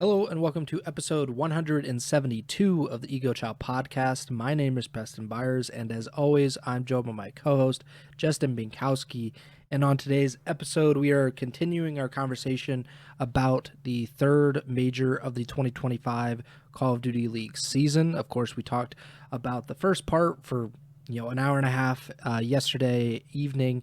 Hello and welcome to episode 172 of the Ego Chall Podcast. My name is Preston Byers, and as always, I'm joined by my co-host, Justin Binkowski. And on today's episode, we are continuing our conversation about the third major of the 2025 Call of Duty League season. Of course, we talked about the first part for an hour and a half yesterday evening.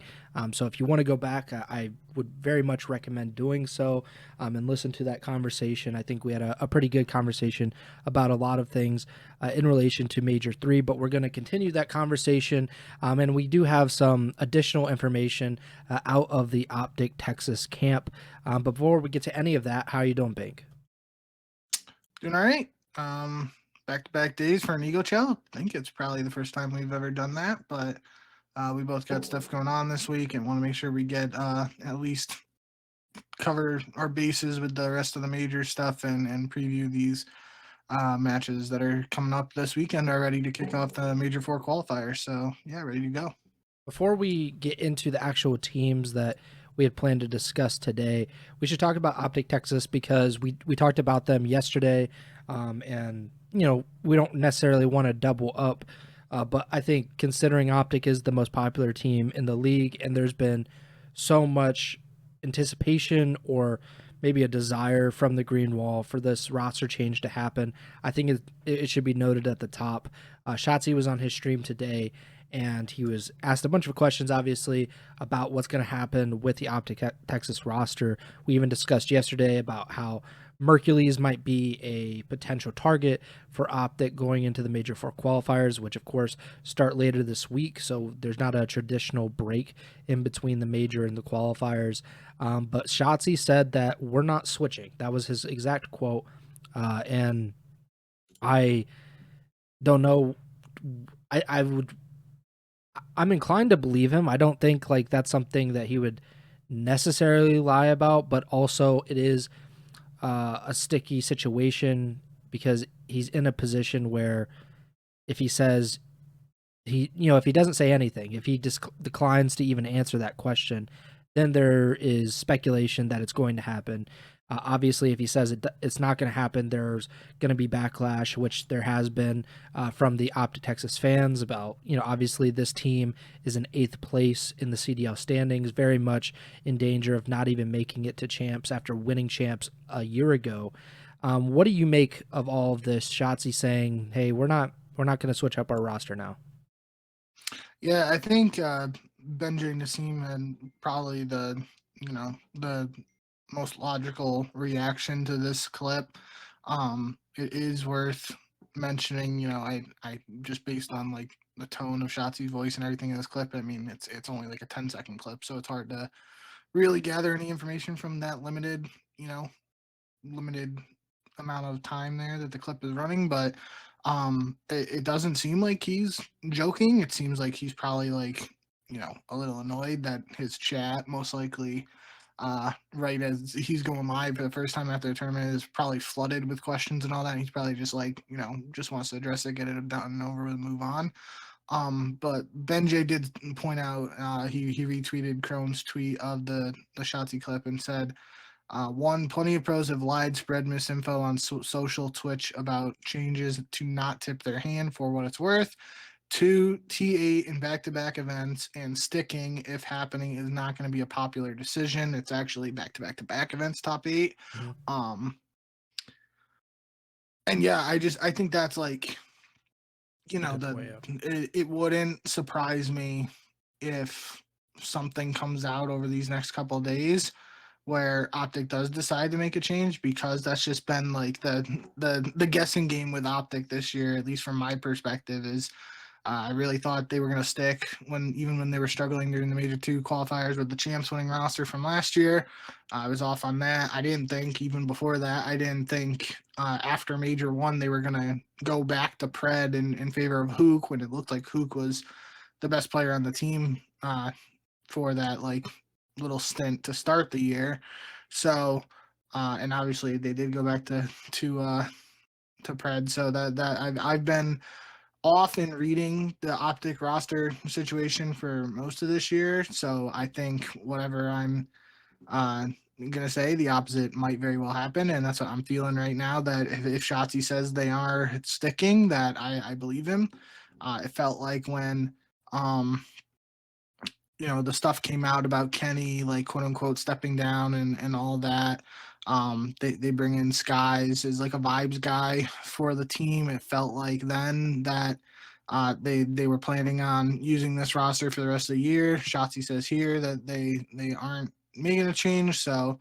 So if you want to go back, I would very much recommend doing so and listen to that conversation. I think we had a pretty good conversation about a lot of things in relation to Major 3, but we're going to continue that conversation. And we do have some additional information out of the OpTic Texas camp. Before we get to any of that, how are you doing, Bink? Doing all right. Back-to-back days for an Ego Chall. I think it's probably the first time we've ever done that, but we both got stuff going on this week and want to make sure we get at least cover our bases with the rest of the major stuff and preview these matches that are coming up this weekend are ready to kick off the Major 4 qualifiers. So, yeah, ready to go. Before we get into the actual teams that we had planned to discuss today, we should talk about OpTic Texas because we talked about them yesterday, and we don't necessarily want to double up, but I think considering OpTic is the most popular team in the league, and there's been so much anticipation or maybe a desire from the Green Wall for this roster change to happen, I think it should be noted at the top. Shotzzy was on his stream today, and he was asked a bunch of questions, obviously, about what's going to happen with the OpTic Texas roster. We even discussed yesterday about how Mercules might be a potential target for OpTic going into the Major 4 qualifiers, which, of course, start later this week, so there's not a traditional break in between the Major and the qualifiers. But Shotzzy said that we're not switching. That was his exact quote, and I don't know. I'm inclined to believe him. I don't think like that's something that he would necessarily lie about, but also it is a sticky situation because he's in a position where if he says if he doesn't say anything, if he declines to even answer that question, then there is speculation that it's going to happen. Obviously, if he says it's not going to happen, there's going to be backlash, which there has been from the OpTic Texas fans about, obviously this team is in 8th place in the CDL standings, very much in danger of not even making it to champs after winning champs a year ago. What do you make of all of this? Shotzzy saying, hey, we're not going to switch up our roster now. Yeah, I think Benji and Nassim and probably the most logical reaction to this clip. It is worth mentioning, I just based on like the tone of Shotzi's voice and everything in this clip, I mean it's only like a 10-second clip, so it's hard to really gather any information from that limited amount of time there that the clip is running, but it doesn't seem like he's joking. It seems like he's probably like, a little annoyed that his chat most likely right as he's going live for the first time after the tournament is probably flooded with questions and all that. And he's probably just like, just wants to address it, get it done and over with, move on. But Benjay did point out, he retweeted Chrome's tweet of the Shotzzy clip and said, one, plenty of pros have lied, spread misinfo on social Twitch about changes to not tip their hand for what it's worth. 2, T8 in back-to-back events and sticking, if happening, is not going to be a popular decision. It's actually back-to-back events, top 8. Mm-hmm. And yeah, I think that's like, it wouldn't surprise me if something comes out over these next couple of days where OpTic does decide to make a change, because that's just been like the guessing game with OpTic this year, at least from my perspective, is I really thought they were going to stick even when they were struggling during the Major 2 qualifiers with the champs winning roster from last year. I was off on that. I didn't think even before that, I didn't think after Major 1 they were going to go back to Pred in favor of Hook when it looked like Hook was the best player on the team for that like little stint to start the year. So and obviously they did go back to Pred. So that I've been off in reading the OpTic roster situation for most of this year. So I think whatever I'm gonna say the opposite might very well happen, and that's what I'm feeling right now. That if Shotzzy says they are sticking, that I believe him. It felt like when the stuff came out about Kenny, like quote unquote stepping down and all that. They bring in Skies as like a vibes guy for the team. It felt like then that they were planning on using this roster for the rest of the year. Shotzi says here that they aren't making a change, so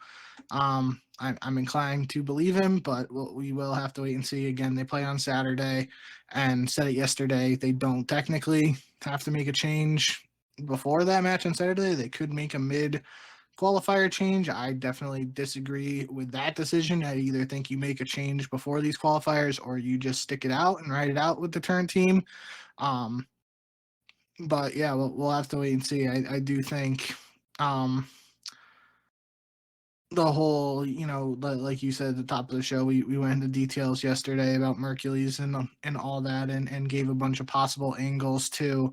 I'm inclined to believe him, but we will have to wait and see. Again, they play on Saturday, and said it yesterday. They don't technically have to make a change before that match on Saturday. They could make a mid qualifier change. I definitely disagree with that decision. I either think you make a change before these qualifiers or you just stick it out and ride it out with the current team. But yeah, we'll have to wait and see. I do think the whole, like you said at the top of the show, we went into details yesterday about Mercules and all that, and gave a bunch of possible angles to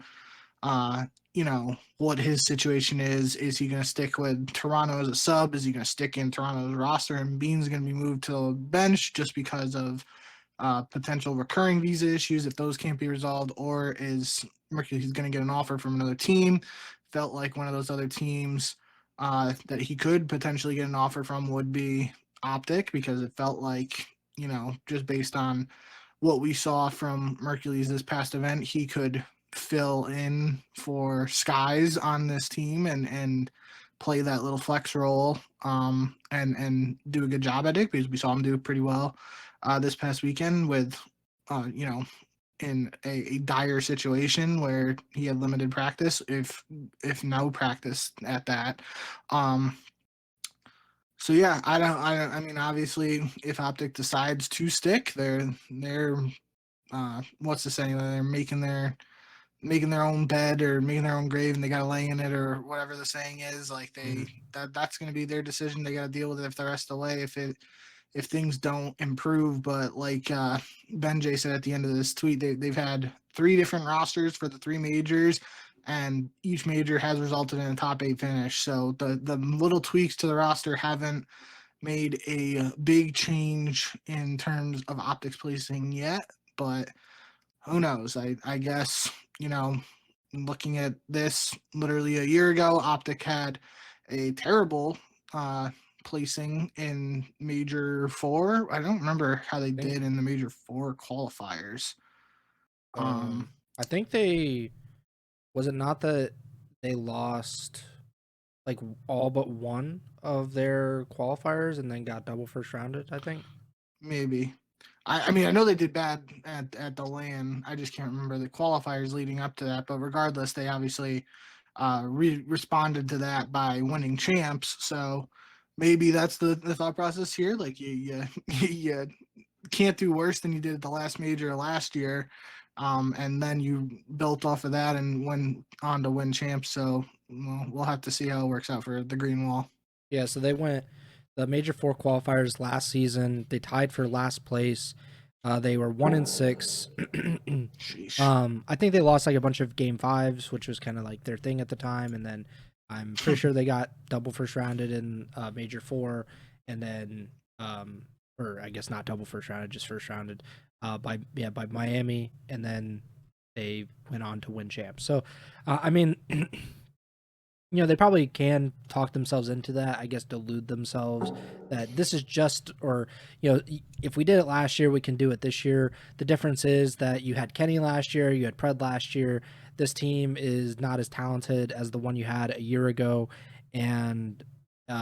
what his situation is. Is he going to stick with Toronto as a sub? Is he going to stick in Toronto's roster? And Bean's going to be moved to the bench just because of potential recurring visa issues if those can't be resolved, or is Mercury's going to get an offer from another team? Felt like one of those other teams that he could potentially get an offer from would be OpTic, because it felt like, just based on what we saw from Mercury's this past event, he could fill in for Skies on this team and play that little flex role and do a good job at it, because we saw him do pretty well this past weekend with in a dire situation where he had limited practice, if no practice at that. So yeah, I mean, obviously, if OpTic decides to stick, they're what's the saying? They're making their own bed or making their own grave, and they gotta lay in it, or whatever the saying is. Like that's gonna be their decision. They gotta deal with it if the rest of the way. If things don't improve. But like Ben J said at the end of this tweet, they've had 3 different rosters for the 3 majors, and each major has resulted in a top 8 finish. So the little tweaks to the roster haven't made a big change in terms of OpTic's placing yet, but who knows? I guess, looking at this literally a year ago, OpTic had a terrible placing in Major 4. I don't remember how they did in the Major 4 qualifiers. I think was it not that they lost like all but one of their qualifiers and then got double first rounded, I think? Maybe. I mean, I know they did bad at the LAN. I just can't remember the qualifiers leading up to that. But regardless, they obviously responded to that by winning champs. So maybe that's the thought process here. Like you can't do worse than you did at the last major last year. And then you built off of that and went on to win champs. So we'll have to see how it works out for the Green Wall. Yeah, so they went the Major 4 qualifiers last season. They tied for last place. They were 1-6. I think they lost like a bunch of game 5s, which was kind of like their thing at the time. And then I'm pretty sure they got double first rounded in Major 4, and then or I guess not double first rounded, just first rounded by Miami, and then they went on to win champs. So I mean. They probably can talk themselves into that, I guess, delude themselves that this is just, or, if we did it last year, we can do it this year. The difference is that you had Kenny last year, you had Pred last year. This team is not as talented as the one you had a year ago, and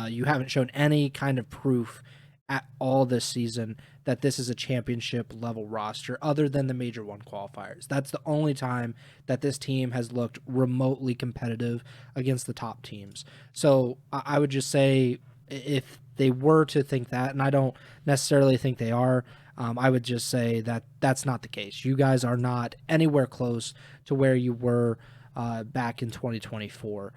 you haven't shown any kind of proof at all this season that this is a championship level roster other than the Major 1 qualifiers. That's the only time that this team has looked remotely competitive against the top teams. So I would just say, if they were to think that, and I don't necessarily think they are, I would just say that that's not the case. You guys are not anywhere close to where you were back in 2024.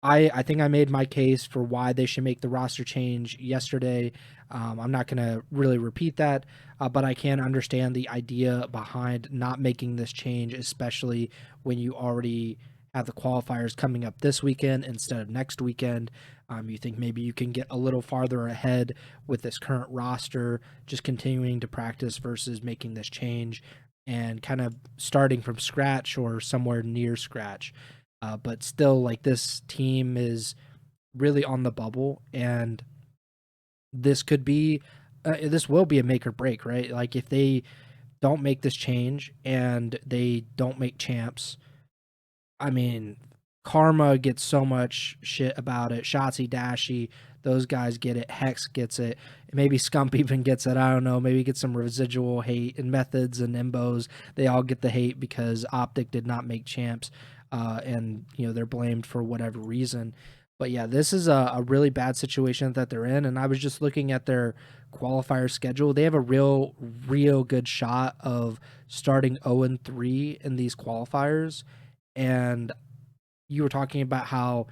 I think I made my case for why they should make the roster change yesterday. I'm not going to really repeat that, but I can understand the idea behind not making this change, especially when you already have the qualifiers coming up this weekend instead of next weekend. You think maybe you can get a little farther ahead with this current roster, just continuing to practice versus making this change and kind of starting from scratch or somewhere near scratch. But still, like, this team is really on the bubble, and this could be, this will be a make or break, right? Like, if they don't make this change and they don't make champs, I mean, Karma gets so much shit about it. Shotzzy, Dashy, those guys get it. Hex gets it. Maybe Scump even gets it. I don't know. Maybe get some residual hate. And Methods and Imbos, they all get the hate because OpTic did not make champs. And, they're blamed for whatever reason. But yeah, this is a really bad situation that they're in. And I was just looking at their qualifier schedule. They have a real good shot of starting 0-3 in these qualifiers. And you were talking about how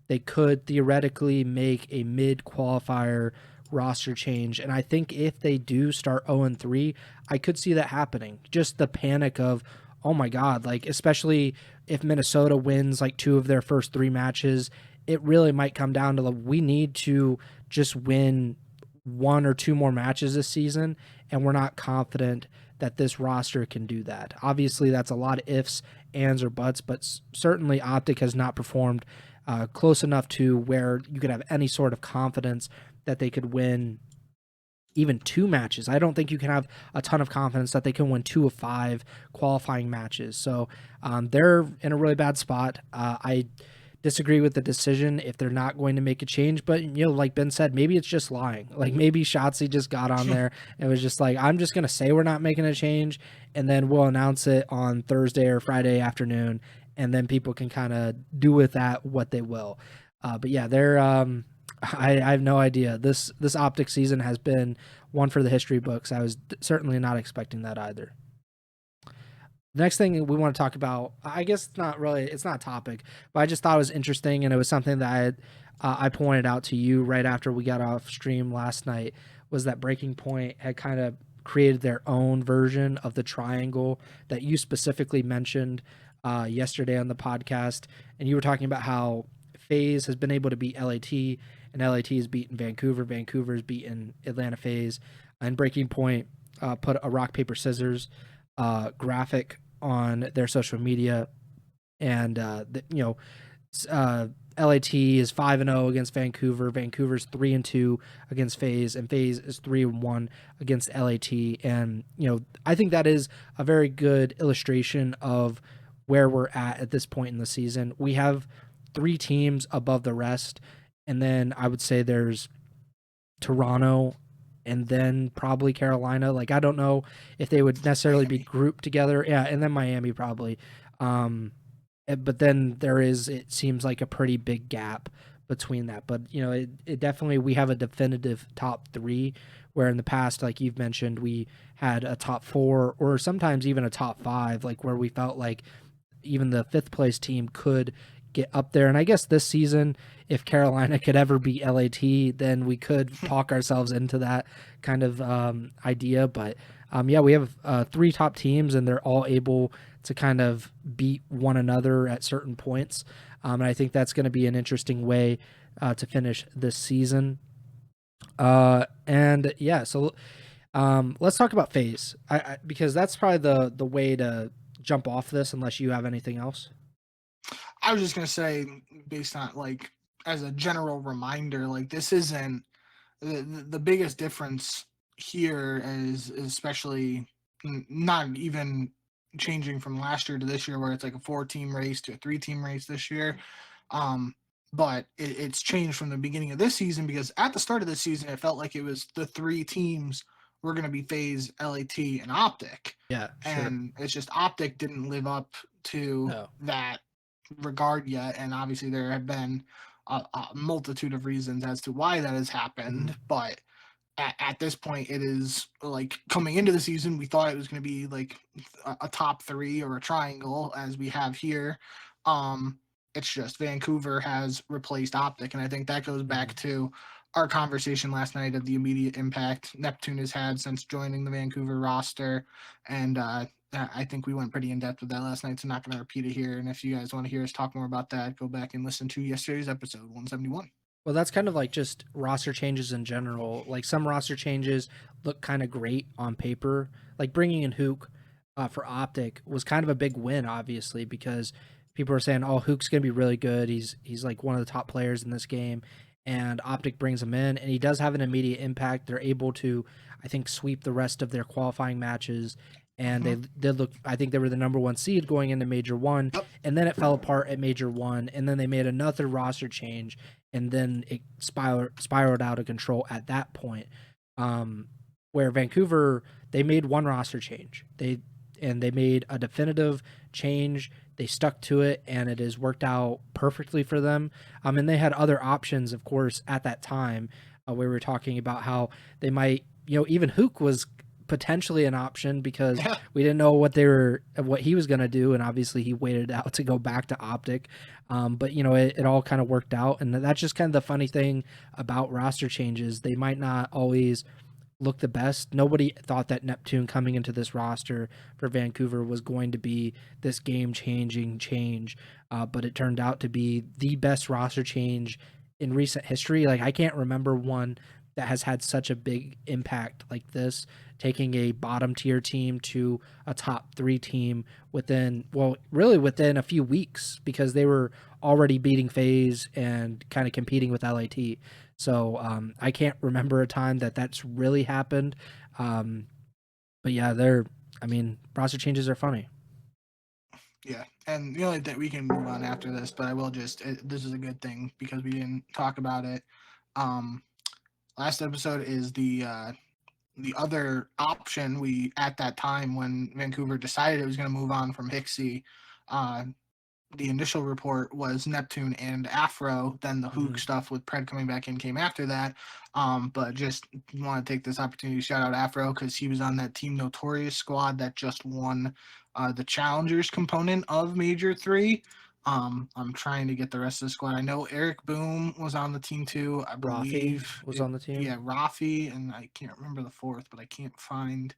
they could theoretically make a mid-qualifier roster change. And I think if they do start 0-3, I could see that happening. Just the panic of, oh my God, like, especially if Minnesota wins like 2 of their first 3 matches, it really might come down to we need to just win 1 or 2 more matches this season, and we're not confident that this roster can do that. Obviously, that's a lot of ifs, ands, or buts, but certainly OpTic has not performed close enough to where you could have any sort of confidence that they could win even 2 matches. I don't think you can have a ton of confidence that they can win 2 of 5 qualifying matches. So they're in a really bad spot. I disagree with the decision if they're not going to make a change, but like Ben said, maybe it's just lying. Like, maybe Shotzzy just got on there and was just like, I'm just going to say we're not making a change, and then we'll announce it on Thursday or Friday afternoon, and then people can kind of do with that what they will. But yeah, they're I have no idea. This OpTic season has been one for the history books. I was certainly not expecting that either. The next thing we want to talk about, I guess it's not a topic, but I just thought it was interesting, and it was something that I pointed out to you right after we got off stream last night, was that Breaking Point had kind of created their own version of the triangle that you specifically mentioned yesterday on the podcast, and you were talking about how FaZe has been able to beat LAT, and LAT has beaten Vancouver, Vancouver has beaten Atlanta FaZe, and Breaking Point put a rock, paper, scissors graphic on their social media, and LAT is 5-0 against Vancouver. Vancouver's 3-2 against FaZe, and FaZe is 3-1 against LAT. And I think that is a very good illustration of where we're at this point in the season. We have 3 teams above the rest, and then I would say there's Toronto, and then probably Carolina. Like, I don't know if they would necessarily be grouped together. Yeah, and then Miami probably. But then it seems like a pretty big gap between that. But, it definitely, we have a definitive top 3, where in the past, like you've mentioned, we had a top 4 or sometimes even a top 5, like where we felt like even the 5th place team could get up there. And I guess this season, if Carolina could ever beat LAT, then we could talk ourselves into that kind of idea. But yeah, we have 3 top teams, and they're all able to kind of beat one another at certain points. And I think that's going to be an interesting way to finish this season. And yeah, so let's talk about FaZe, because that's probably the way to jump off this, unless you have anything else. I was just going to say, based on, like, as a general reminder, like, this isn't the biggest difference here is especially not even changing from last year to this year, where it's like a 4-team race to a 3-team race this year. But it's changed from the beginning of this season, because at the start of this season, it felt like it was the 3 teams were going to be FaZe, LAT, and OpTic. Yeah, sure. And it's just OpTic didn't live up to that regard yet, and obviously there have been a multitude of reasons as to why that has happened. But at this point, it is like, coming into the season, we thought it was going to be like a top 3 or a triangle, as we have here. It's just Vancouver has replaced OpTic, and I think that goes back to our conversation last night of the immediate impact Neptune has had since joining the Vancouver roster. And I think we went pretty in depth with that last night, so I'm not going to repeat it here. And if you guys want to hear us talk more about that, go back and listen to yesterday's episode 171. Well, that's kind of like just roster changes in general. Like some roster changes look kind of great on paper. Like bringing in Hook for OpTic was kind of a big win, obviously, because people are saying, "Oh, Hook's gonna be really good. He's like one of the top players in this game." And OpTic brings him in, and he does have an immediate impact. They're able to, I think, sweep the rest of their qualifying matches, and they did look. I think they were the number one seed going into Major One, Yep. and then it fell apart at Major One, and then they made another roster change, and then it spiraled out of control at that point. Where Vancouver, they made one roster change. They made a definitive change. They stuck to it, and it has worked out perfectly for them. And they had other options, of course, at that time. We were talking about how they might, even Hook was potentially an option because we didn't know what he was going to do, and obviously he waited out to go back to OpTic. But it all kind of worked out, and that's just kind of the funny thing about roster changes. They might not always look the best. Nobody thought that Neptune coming into this roster for Vancouver was going to be this game-changing change, but it turned out to be the best roster change in recent history. Like, I can't remember one that has had such a big impact like this, taking a bottom-tier team to a top-3 team within a few weeks, because they were already beating FaZe and kind of competing with LAT. So I can't remember a time that's really happened. But yeah, roster changes are funny. Yeah, and the only thing, we can move on after this, but I will just, this is a good thing because we didn't talk about it. Last episode is the other option. We, at that time when Vancouver decided it was going to move on from Hixie, the initial report was Neptune and Afro. Then the Hook stuff with Pred coming back in came after that. But just want to take this opportunity to shout out Afro because he was on that Team Notorious squad that just won the Challengers component of Major 3. I'm trying to get the rest of the squad. I know Eric Boom was on the team too. I believe Rafi was on the team. Yeah, Rafi, and I can't remember the fourth, but I can't find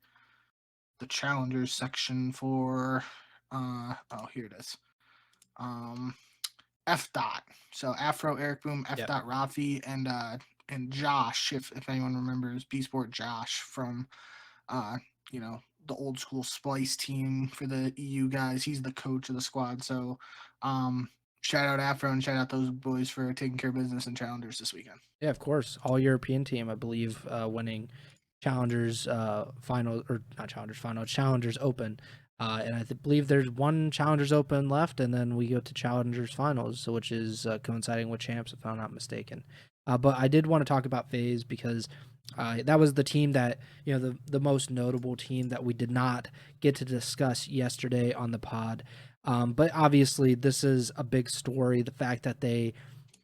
the Challengers section for. Here it is. F dot. So Afro, Eric Boom, F dot, Rafi, and Josh, if anyone remembers B Sport Josh from the old school Splice team for the EU guys. He's the coach of the squad. So shout out Afro and shout out those boys for taking care of business and Challengers this weekend. Yeah, of course. All European team, I believe, winning Challengers final, or not Challengers final, Challengers Open. And I believe there's one Challengers Open left, and then we go to Challengers Finals, which is coinciding with Champs, if I'm not mistaken. But I did want to talk about FaZe because that was the team that, the most notable team that we did not get to discuss yesterday on the pod. But obviously, this is a big story. The fact that they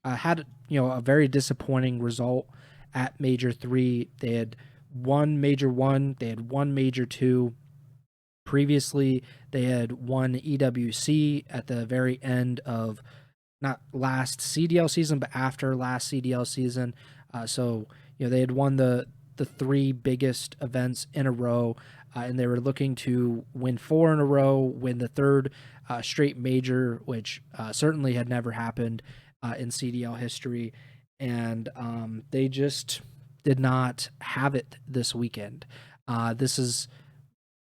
had, a very disappointing result at Major 3. They had won Major 1. They had won Major 2. Previously, they had won EWC at the very end of not last CDL season, but after last CDL season. So, they had won the 3 biggest events in a row, and they were looking to win 4 in a row, win the 3rd straight major, which certainly had never happened in CDL history. And they just did not have it this weekend. This is...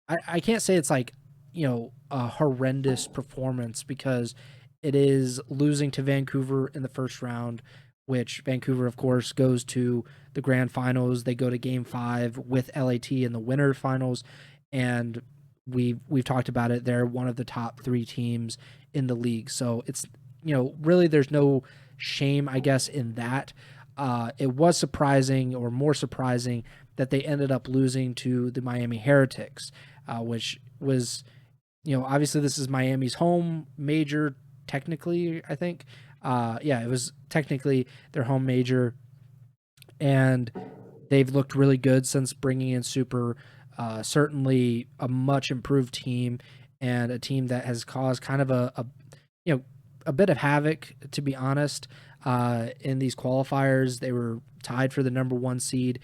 I can't say it's like, a horrendous performance, because it is losing to Vancouver in the first round, which Vancouver, of course, goes to the grand finals. They go to game 5 with LAT in the winter finals. And we've talked about it. They're one of the top 3 teams in the league. So it's, really there's no shame, I guess, in that. It was surprising, or more surprising, that they ended up losing to the Miami Heretics, which was, obviously this is Miami's home major, technically, I think. It was technically their home major, and they've looked really good since bringing in Super. Certainly a much improved team, and a team that has caused kind of a bit of havoc, to be honest. In these qualifiers, they were tied for the number 1 seed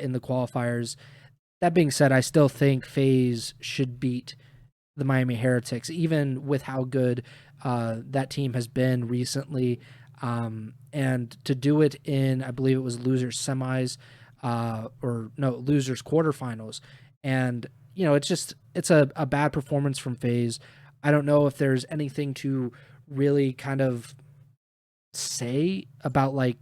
in the qualifiers. That being said, I still think FaZe should beat the Miami Heretics, even with how good that team has been recently. And to do it in, I believe it was losers semis, or no, losers quarterfinals. And, it's a bad performance from FaZe. I don't know if there's anything to really kind of say about like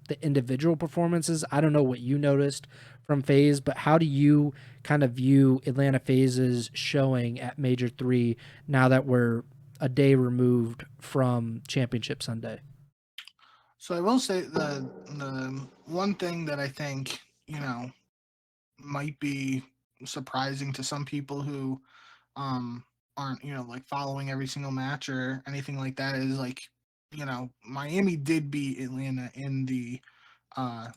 the individual performances. I don't know what you noticed from FaZe, but how do you kind of view Atlanta FaZe's showing at Major 3 now that we're a day removed from Championship Sunday? So I will say the one thing that I think, might be surprising to some people who um aren't, like following every single match or anything like that is like, Miami did beat Atlanta in the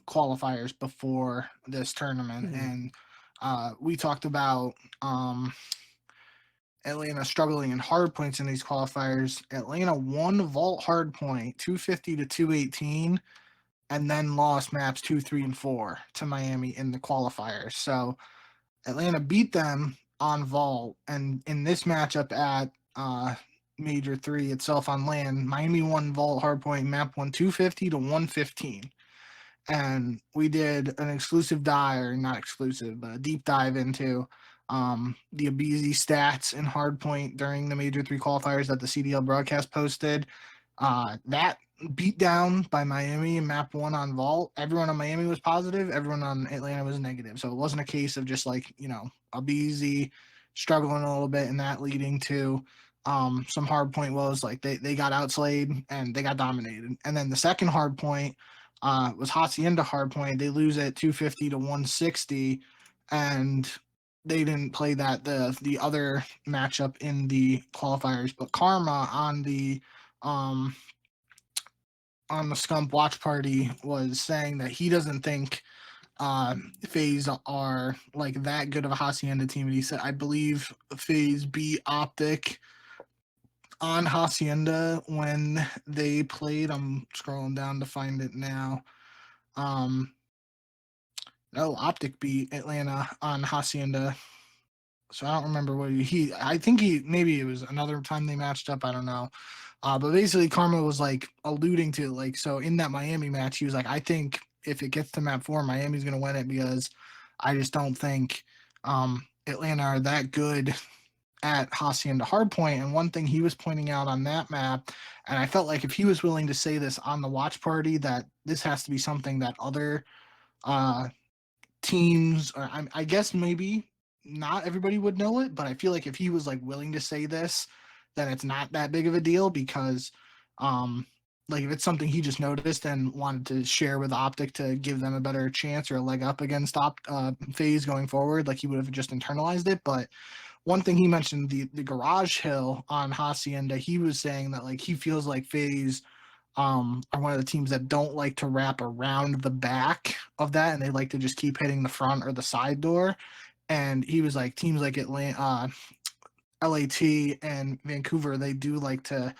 qualifiers before this tournament. Mm. And we talked about Atlanta struggling in hard points in these qualifiers. Atlanta won vault hard point 250 to 218 and then lost maps 2, 3, and 4 to Miami in the qualifiers. So Atlanta beat them on vault, and in this matchup at Major 3 itself on land, Miami won vault hardpoint map 250 to 115. And we did an exclusive dive, or not exclusive, but a deep dive into the Abizi stats in hardpoint during the Major 3 qualifiers that the CDL broadcast posted. That beat down by Miami in map 1 on vault. Everyone on Miami was positive, everyone on Atlanta was negative. So it wasn't a case of just like, Abizi struggling a little bit and that leading to some hard point woes. Like they got outslayed and they got dominated. And then the second hard point was Hacienda hard point. They lose at 250 to 160, and they didn't play that the other matchup in the qualifiers. But Karma on the Scump watch party was saying that he doesn't think FaZe are like that good of a Hacienda team. And he said, I believe FaZe beat OpTic on Hacienda when they played. I'm scrolling down to find it now. No, OpTic beat Atlanta on Hacienda. So I don't remember what I think maybe it was another time they matched up. I don't know. But basically Karma was like alluding to like, so in that Miami match, he was like, I think if it gets to map 4, Miami's going to win it because I just don't think Atlanta are that good at Hacienda hardpoint. And one thing he was pointing out on that map, and I felt like if he was willing to say this on the watch party, that this has to be something that other uh, teams, or I guess maybe not everybody would know it, but I feel like if he was like willing to say this, then it's not that big of a deal because like if it's something he just noticed and wanted to share with OpTic to give them a better chance or a leg up against FaZe going forward, like he would have just internalized it. But one thing he mentioned, the garage hill on Hacienda, he was saying that like he feels like FaZe are one of the teams that don't like to wrap around the back of that, and they like to just keep hitting the front or the side door. And he was like, teams like Atlanta, LAT, and Vancouver, they do like to,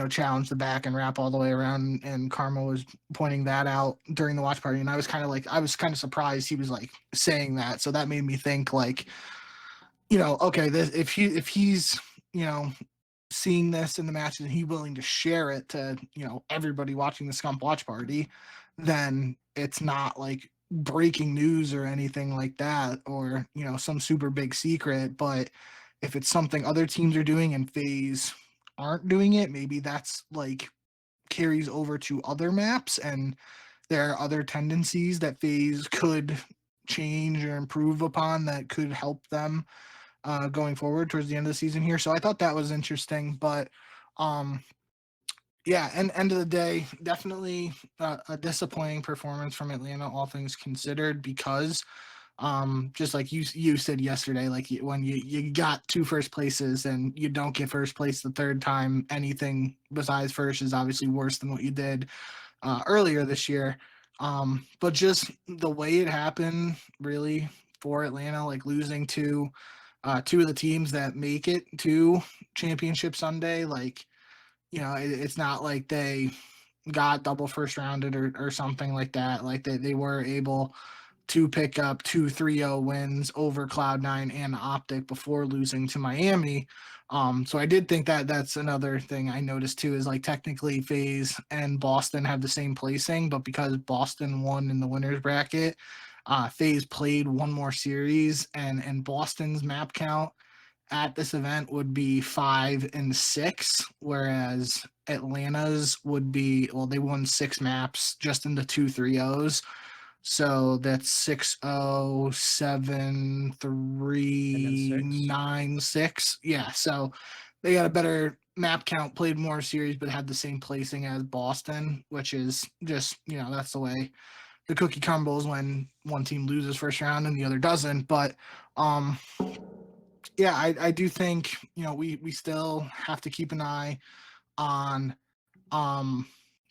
challenge the back and wrap all the way around. And Karma was pointing that out during the watch party, and I was kind of surprised he was like saying that. So that made me think like, okay, if he's seeing this in the match and he's willing to share it to everybody watching the Scump watch party, then it's not like breaking news or anything like that, or some super big secret. But if it's something other teams are doing and FaZe aren't doing it, maybe that's like carries over to other maps, and there are other tendencies that FaZe could change or improve upon that could help them going forward towards the end of the season here. So I thought that was interesting. But um, yeah, and end of the day, definitely a disappointing performance from Atlanta, all things considered, because just like you said yesterday, like when you got 2 first places and you don't get first place the third time, anything besides first is obviously worse than what you did earlier this year. But just the way it happened, really, for Atlanta, like losing to 2 of the teams that make it to Championship Sunday, like it's not like they got double first rounded or something like that. Like they were able to pick up 2-3-0 wins over Cloud9 and OpTic before losing to Miami. So I did think that that's another thing I noticed too, is like technically FaZe and Boston have the same placing, but because Boston won in the winners bracket, FaZe played one more series, and Boston's map count at this event would be 5 and 6, whereas Atlanta's would be, well, they won 6 maps just in the 2-3-0s. So that's 6-0, 7, 3, 9, 6. Yeah, so they got a better map count, played more series, but had the same placing as Boston, which is just, that's the way the cookie crumbles when one team loses first round and the other doesn't. But yeah, I do think, we still have to keep an eye on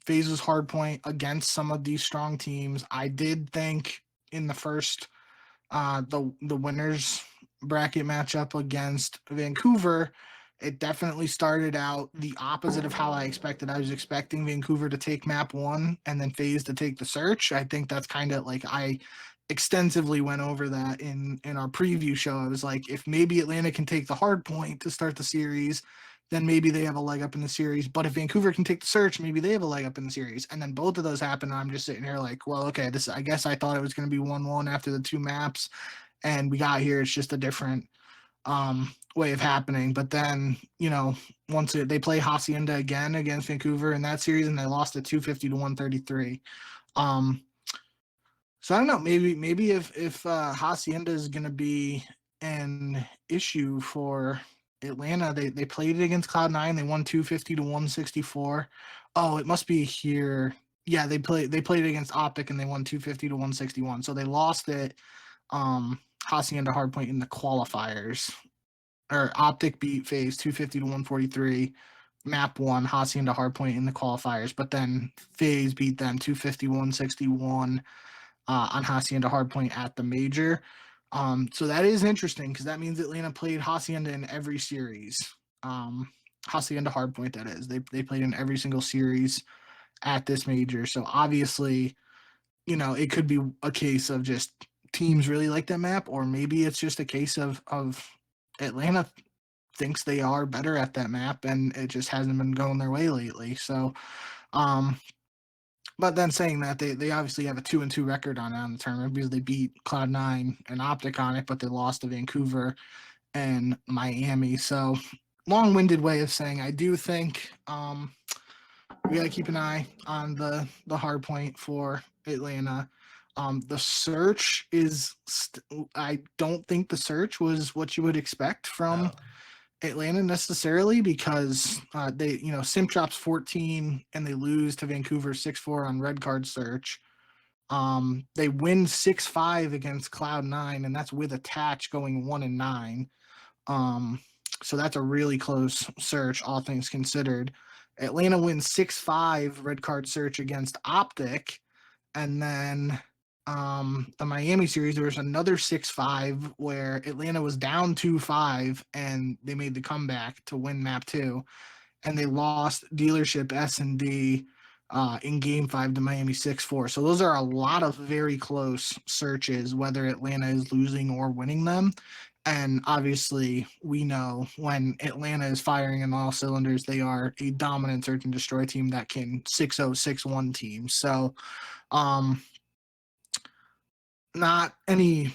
FaZe's hard point against some of these strong teams. I did think in the first the winners bracket matchup against Vancouver, it definitely started out the opposite of how I expected. I was expecting Vancouver to take map 1 and then FaZe to take the search. I think that's kind of like, I extensively went over that in our preview show. I was like, if maybe Atlanta can take the hard point to start the series, then maybe they have a leg up in the series. But if Vancouver can take the search, maybe they have a leg up in the series. And then both of those happen, and I'm just sitting here like, well, okay, I guess I thought it was going to be 1-1 after the 2 maps, and we got here. It's just a different way of happening. But then, once they play Hacienda again against Vancouver in that series, and they lost at 250 to 133. So I don't know. Maybe if Hacienda is going to be an issue for Atlanta, they played it against Cloud9. They won 250 to 164. Oh, it must be here. Yeah, they played it against OpTic and they won 250 to 161. So they lost it. Hacienda hardpoint in the qualifiers, or OpTic beat FaZe 250 to 143. Map 1, Hacienda hardpoint in the qualifiers, but then FaZe beat them 250 161. On Hacienda hardpoint at the major. So that is interesting because that means Atlanta played Hacienda in every series. Hacienda hardpoint, that is. They played in every single series at this major. So obviously, it could be a case of just teams really like that map, or maybe it's just a case of Atlanta thinks they are better at that map and it just hasn't been going their way lately. So but then saying that, they obviously have a 2-2 record on the tournament because they beat Cloud9 and OpTic on it, but they lost to Vancouver and Miami. So long-winded way of saying I do think we got to keep an eye on the hard point for Atlanta. The search is I don't think the search was what you would expect from Atlanta necessarily, because they, Simp drops 14 and they lose to Vancouver 6-4 on red card search. They win 6-5 against Cloud9, and that's with attach going 1-9. So that's a really close search, all things considered. Atlanta wins 6-5 red card search against OpTic, and then the Miami series, there was another 6-5 where Atlanta was down 2-5 and they made the comeback to win map 2, and they lost dealership S&D in game 5 to Miami 6-4. So those are a lot of very close searches, whether Atlanta is losing or winning them. And obviously, we know when Atlanta is firing in all cylinders, they are a dominant search and destroy team that can 6-0, 6-1 teams. So not any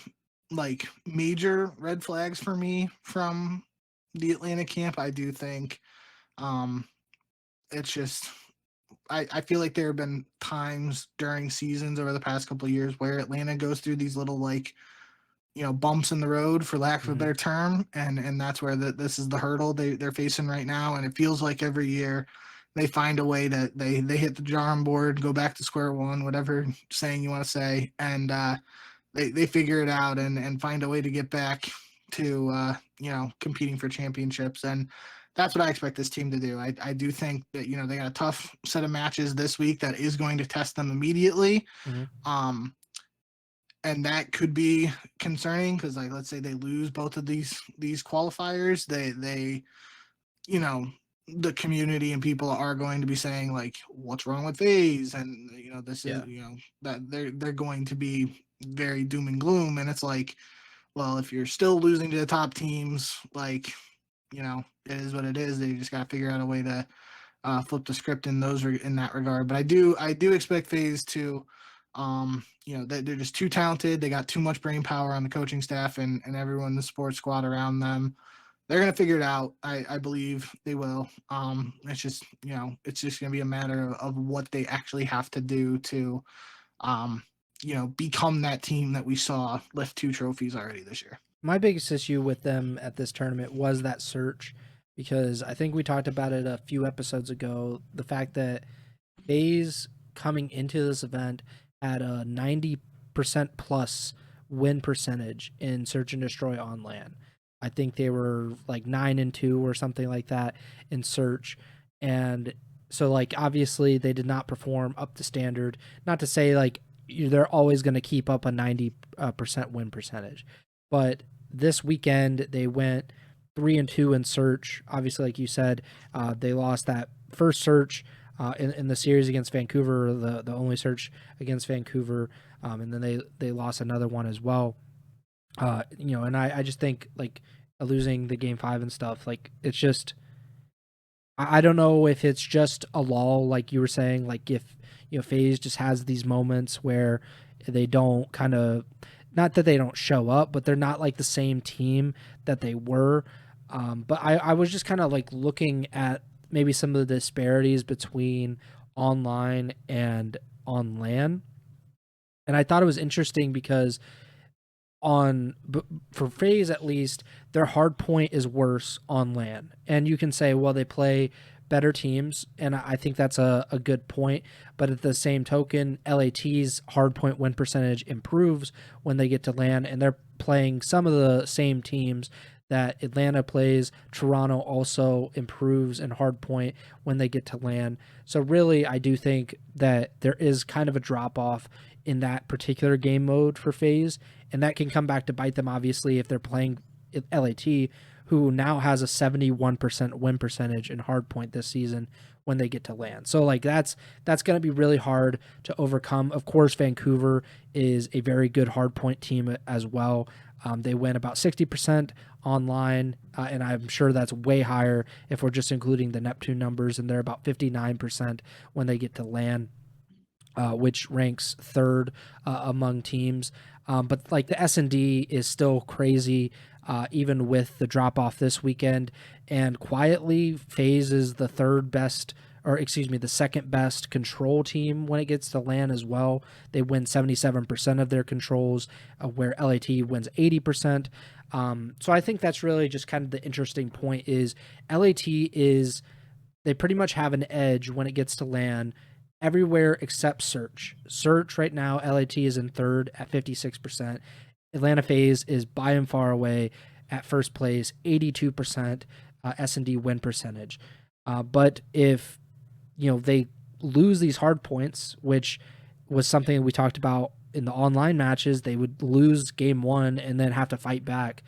like major red flags for me from the Atlanta camp. I do think it's just I feel like there have been times during seasons over the past couple of years where Atlanta goes through these little bumps in the road, for lack of a better term, and that's where this is the hurdle they're facing right now. And it feels like every year they find a way that they hit the drawing board, go back to square one, whatever saying you want to say, and they figure it out and find a way to get back to competing for championships. And that's what I expect this team to do. I do think that they got a tough set of matches this week that is going to test them immediately. And that could be concerning because, like, let's say they lose both of these qualifiers, they the community and people are going to be saying, like, what's wrong with FaZe? And this is that they're going to be very doom and gloom. And it's like, well, if you're still losing to the top teams, like, it is what it is. They just got to figure out a way to flip the script in in that regard. But I do expect FaZe to, they're just too talented. They got too much brain power on the coaching staff and everyone in the sports squad around them. They're gonna figure it out. I believe they will. It's just it's just gonna be a matter of what they actually have to do to, um, become that team that we saw lift 2 trophies already this year. My biggest issue with them at this tournament was that search, because I think we talked about it a few episodes ago. The fact that FaZe coming into this event had a 90% plus win percentage in Search and Destroy on LAN. I think they were like 9-2 or something like that in Search. And so, like, obviously they did not perform up to standard. Not to say like they're always going to keep up a 90% win percentage, but this weekend they went 3-2 in Search. Obviously, like you said, they lost that first Search in the series against Vancouver, the only Search against Vancouver, and then they lost another one as well. And I just think like losing the game 5 and stuff, like it's just, I don't know if it's just a lull, like you were saying, like if FaZe just has these moments where they don't kind of, not that they don't show up, but they're not like the same team that they were. But I was just kind of like looking at maybe some of the disparities between online and on LAN, and I thought it was interesting because for FaZe at least, their hard point is worse on LAN. And you can say, well, they play better teams, and I think that's a good point. But at the same token, LAT's hard point win percentage improves when they get to LAN, and they're playing some of the same teams that Atlanta plays. Toronto also improves in hard point when they get to LAN. So really, I do think that there is kind of a drop off in that particular game mode for FaZe, and that can come back to bite them, obviously, if they're playing LAT, who now has a 71% win percentage in hardpoint this season when they get to LAN. So like that's going to be really hard to overcome. Of course, Vancouver is a very good hardpoint team as well. They win about 60% online, and I'm sure that's way higher if we're just including the Neptune numbers, and they're about 59% when they get to LAN. Which ranks third among teams. But like the S&D is still crazy, even with the drop off this weekend. And quietly, FaZe is the the second best control team when it gets to LAN as well. They win 77% of their controls, where LAT wins 80%. So I think that's really just kind of the interesting point is they pretty much have an edge when it gets to LAN everywhere except Search. Search right now, LAT is in third at 56%. Atlanta FaZe is by and far away at first place, 82% S&D win percentage. But if they lose these hard points, which was something we talked about in the online matches, they would lose game 1 and then have to fight back.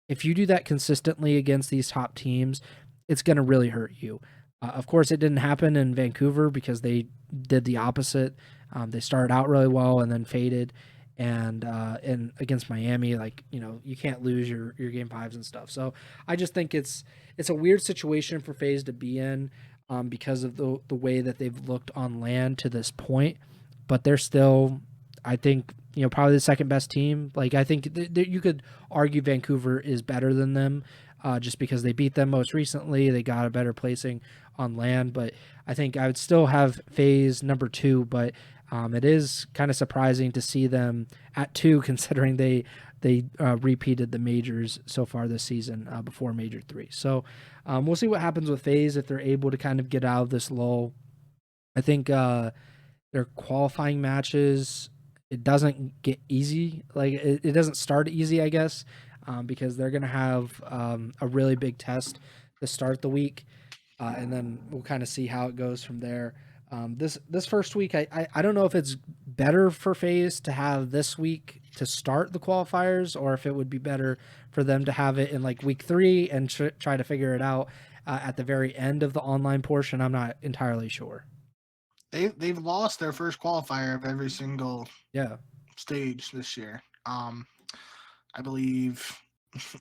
If you do that consistently against these top teams, it's going to really hurt you. Of course, it didn't happen in Vancouver because they did the opposite. They started out really well and then faded. And against Miami, like you can't lose your game 5s and stuff. So I just think it's a weird situation for FaZe to be in because of the way that they've looked on LAN to this point. But they're still, I think, probably the second best team. Like I think you could argue Vancouver is better than them. Just because they beat them most recently, they got a better placing on LAN. But I think I would still have FaZe number 2, but it is kind of surprising to see them at 2, considering they repeated the majors so far this season before Major 3. So we'll see what happens with FaZe if they're able to kind of get out of this lull. I think their qualifying matches, it doesn't get easy. Like it doesn't start easy, I guess. Because they're going to have a really big test to start the week, and then we'll kind of see how it goes from there. This first week, I don't know if it's better for FaZe to have this week to start the qualifiers, or if it would be better for them to have it in like week 3 and try to figure it out at the very end of the online portion. I'm not entirely sure. They've lost their first qualifier of every single stage this year. I believe,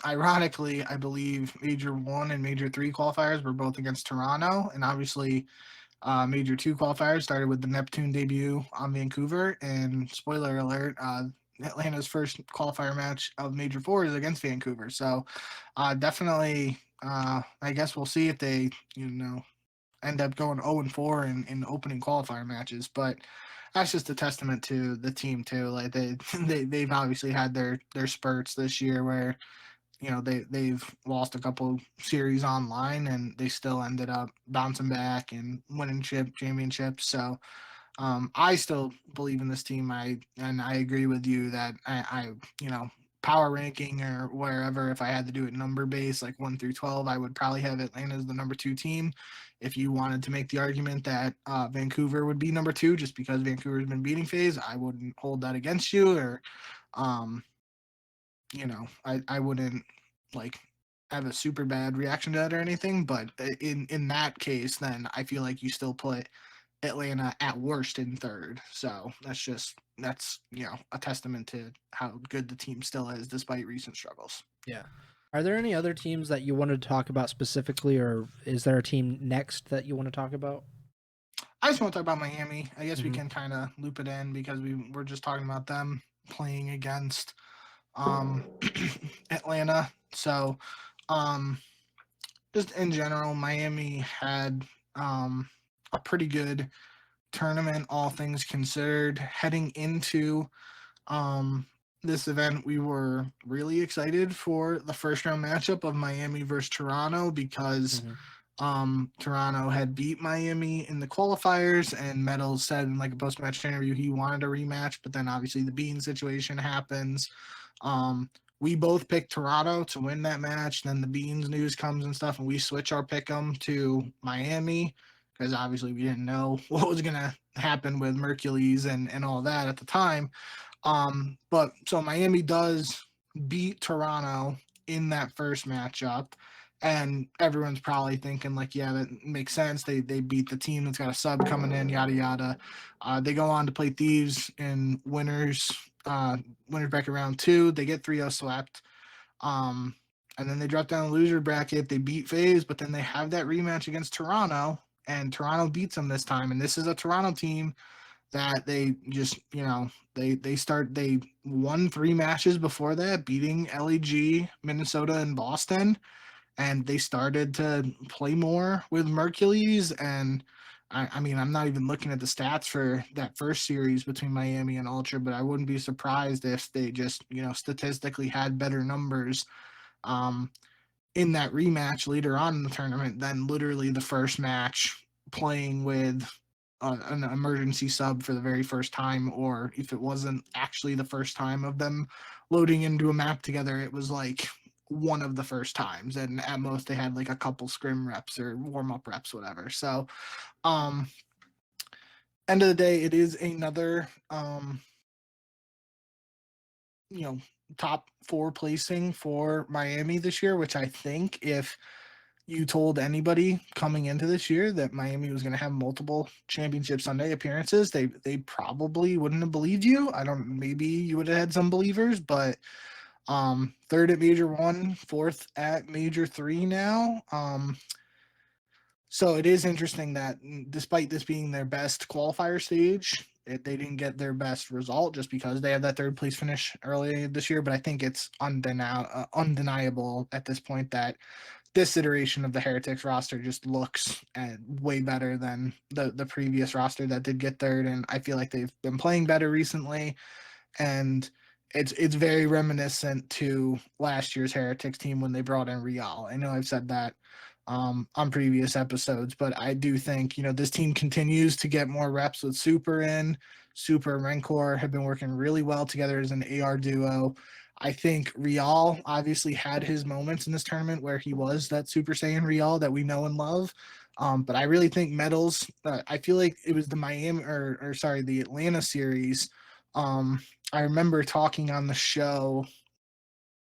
ironically, I believe Major 1 and Major 3 qualifiers were both against Toronto, and obviously Major 2 qualifiers started with the Neptune debut on Vancouver, and spoiler alert, Atlanta's first qualifier match of Major 4 is against Vancouver. So definitely, I guess we'll see if they, end up going 0-4 in opening qualifier matches. But that's just a testament to the team too. Like they've obviously had their spurts this year where they've lost a couple series online and they still ended up bouncing back and winning championships. So I still believe in this team. I agree with you that I power ranking or wherever, if I had to do it number base like 1 through 12, I would probably have Atlanta as the number 2 team. If you wanted to make the argument that Vancouver would be number 2 just because Vancouver's been beating FaZe, I wouldn't hold that against you. Or I wouldn't like have a super bad reaction to that or anything. But in that case, then I feel like you still put Atlanta at worst in 3rd. So that's a testament to how good the team still is despite recent struggles. Yeah. Are there any other teams that you wanted to talk about specifically, or is there a team next that you want to talk about? I just want to talk about Miami. I guess we can kind of loop it in because we're just talking about them playing against Atlanta. So just in general, Miami had a pretty good tournament, all things considered. Heading into this event, we were really excited for the first round matchup of Miami versus Toronto because Toronto had beat Miami in the qualifiers, and Metals said in like a post-match interview he wanted a rematch, but then obviously the Bean situation happens. We both picked Toronto to win that match. Then the Beans news comes and stuff, and we switch our pick'em to Miami because obviously we didn't know what was gonna happen with Mercules and all that at the time. But so Miami does beat Toronto in that first matchup, and everyone's probably thinking like, yeah, that makes sense. They beat the team that's got a sub coming in, yada yada. They go on to play Thieves in winners bracket round 2. They get 3-0 swept. And then they drop down the loser bracket. They beat FaZe, but then they have that rematch against Toronto, and Toronto beats them this time. And this is a Toronto team that they just, they won 3 matches before that, beating LEG, Minnesota, and Boston. And they started to play more with Mercules. And I mean, I'm not even looking at the stats for that first series between Miami and Ultra, but I wouldn't be surprised if they just, statistically had better numbers in that rematch later on in the tournament than literally the first match playing with an emergency sub for the very first time, or if it wasn't actually the first time of them loading into a map together, it was like one of the first times, and at most they had like a couple scrim reps or warm-up reps, whatever. So end of the day, it is another top 4 placing for Miami this year, which I think if you told anybody coming into this year that Miami was going to have multiple championship Sunday appearances, they probably wouldn't have believed you. Maybe you would have had some believers, but 3rd at Major 1, 4th at Major 3 now. So it is interesting that despite this being their best qualifier stage, they didn't get their best result just because they had that 3rd place finish early this year. But I think it's undeniable at this point that this iteration of the Heretics roster just looks way better than the previous roster that did get 3rd. And I feel like they've been playing better recently. And it's very reminiscent to last year's Heretics team when they brought in Real. I know I've said that on previous episodes, but I do think, this team continues to get more reps with Super and Rencor have been working really well together as an AR duo. I think Real obviously had his moments in this tournament where he was that Super Saiyan Real that we know and love. But I really think Metals, I feel like it was the the Atlanta series. I remember talking on the show,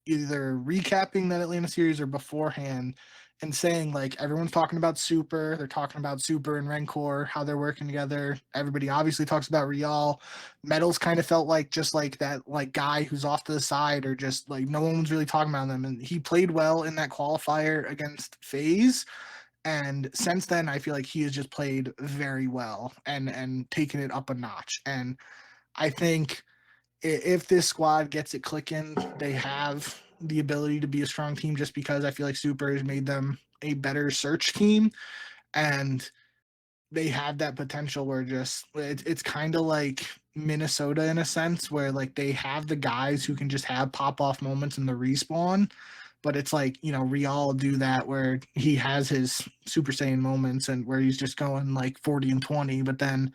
either recapping that Atlanta series or beforehand, and saying like everyone's talking about Super, they're talking about Super and Rencor, how they're working together. Everybody obviously talks about Real. Metals kind of felt like just like that like guy who's off to the side, or just like no one's really talking about them. And he played well in that qualifier against FaZe. And since then, I feel like he has just played very well and taken it up a notch. And I think if this squad gets it clicking, they have the ability to be a strong team, just because I feel like Super has made them a better search team. And they have that potential where just it's kind of like Minnesota in a sense, where like they have the guys who can just have pop off moments in the respawn. But it's like, you know, Real do that where he has his Super Saiyan moments and where he's just going like 40 and 20, but then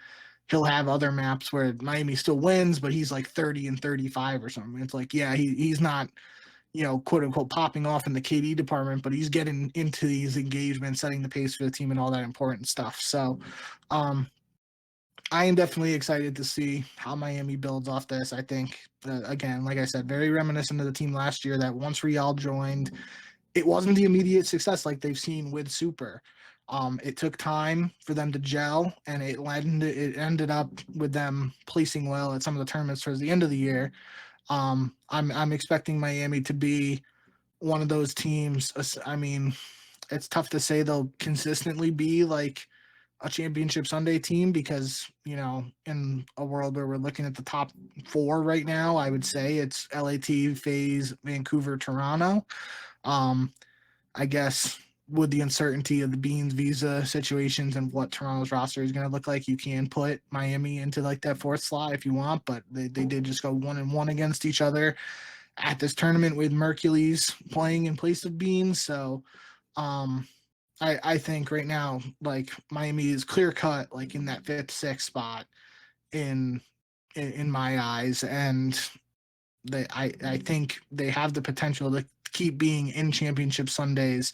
he'll have other maps where Miami still wins, but he's like 30 and 35 or something. It's like, yeah, he's not, you know, quote unquote popping off in the KD department, but he's getting into these engagements, setting the pace for the team and all that important stuff. So I am definitely excited to see how Miami builds off this. I think, again, like I said, very reminiscent of the team last year that once Real joined, it wasn't the immediate success like they've seen with Super. It took time for them to gel, and it ended up with them placing well at some of the tournaments towards the end of the year. I'm expecting Miami to be one of those teams. I mean, it's tough to say they'll consistently be like a championship Sunday team, because, you know, in a world where we're looking at the top four right now, I would say it's LAT, FaZe, Vancouver, Toronto. I guess with the uncertainty of the Beans visa situations and what Toronto's roster is going to look like, you can put Miami into like that fourth slot if you want, but they did just go 1-1 against each other at this tournament with Mercules playing in place of Beans. So I think right now, like, Miami is clear cut, like in that fifth, sixth spot in my eyes, and I think they have the potential to keep being in championship Sundays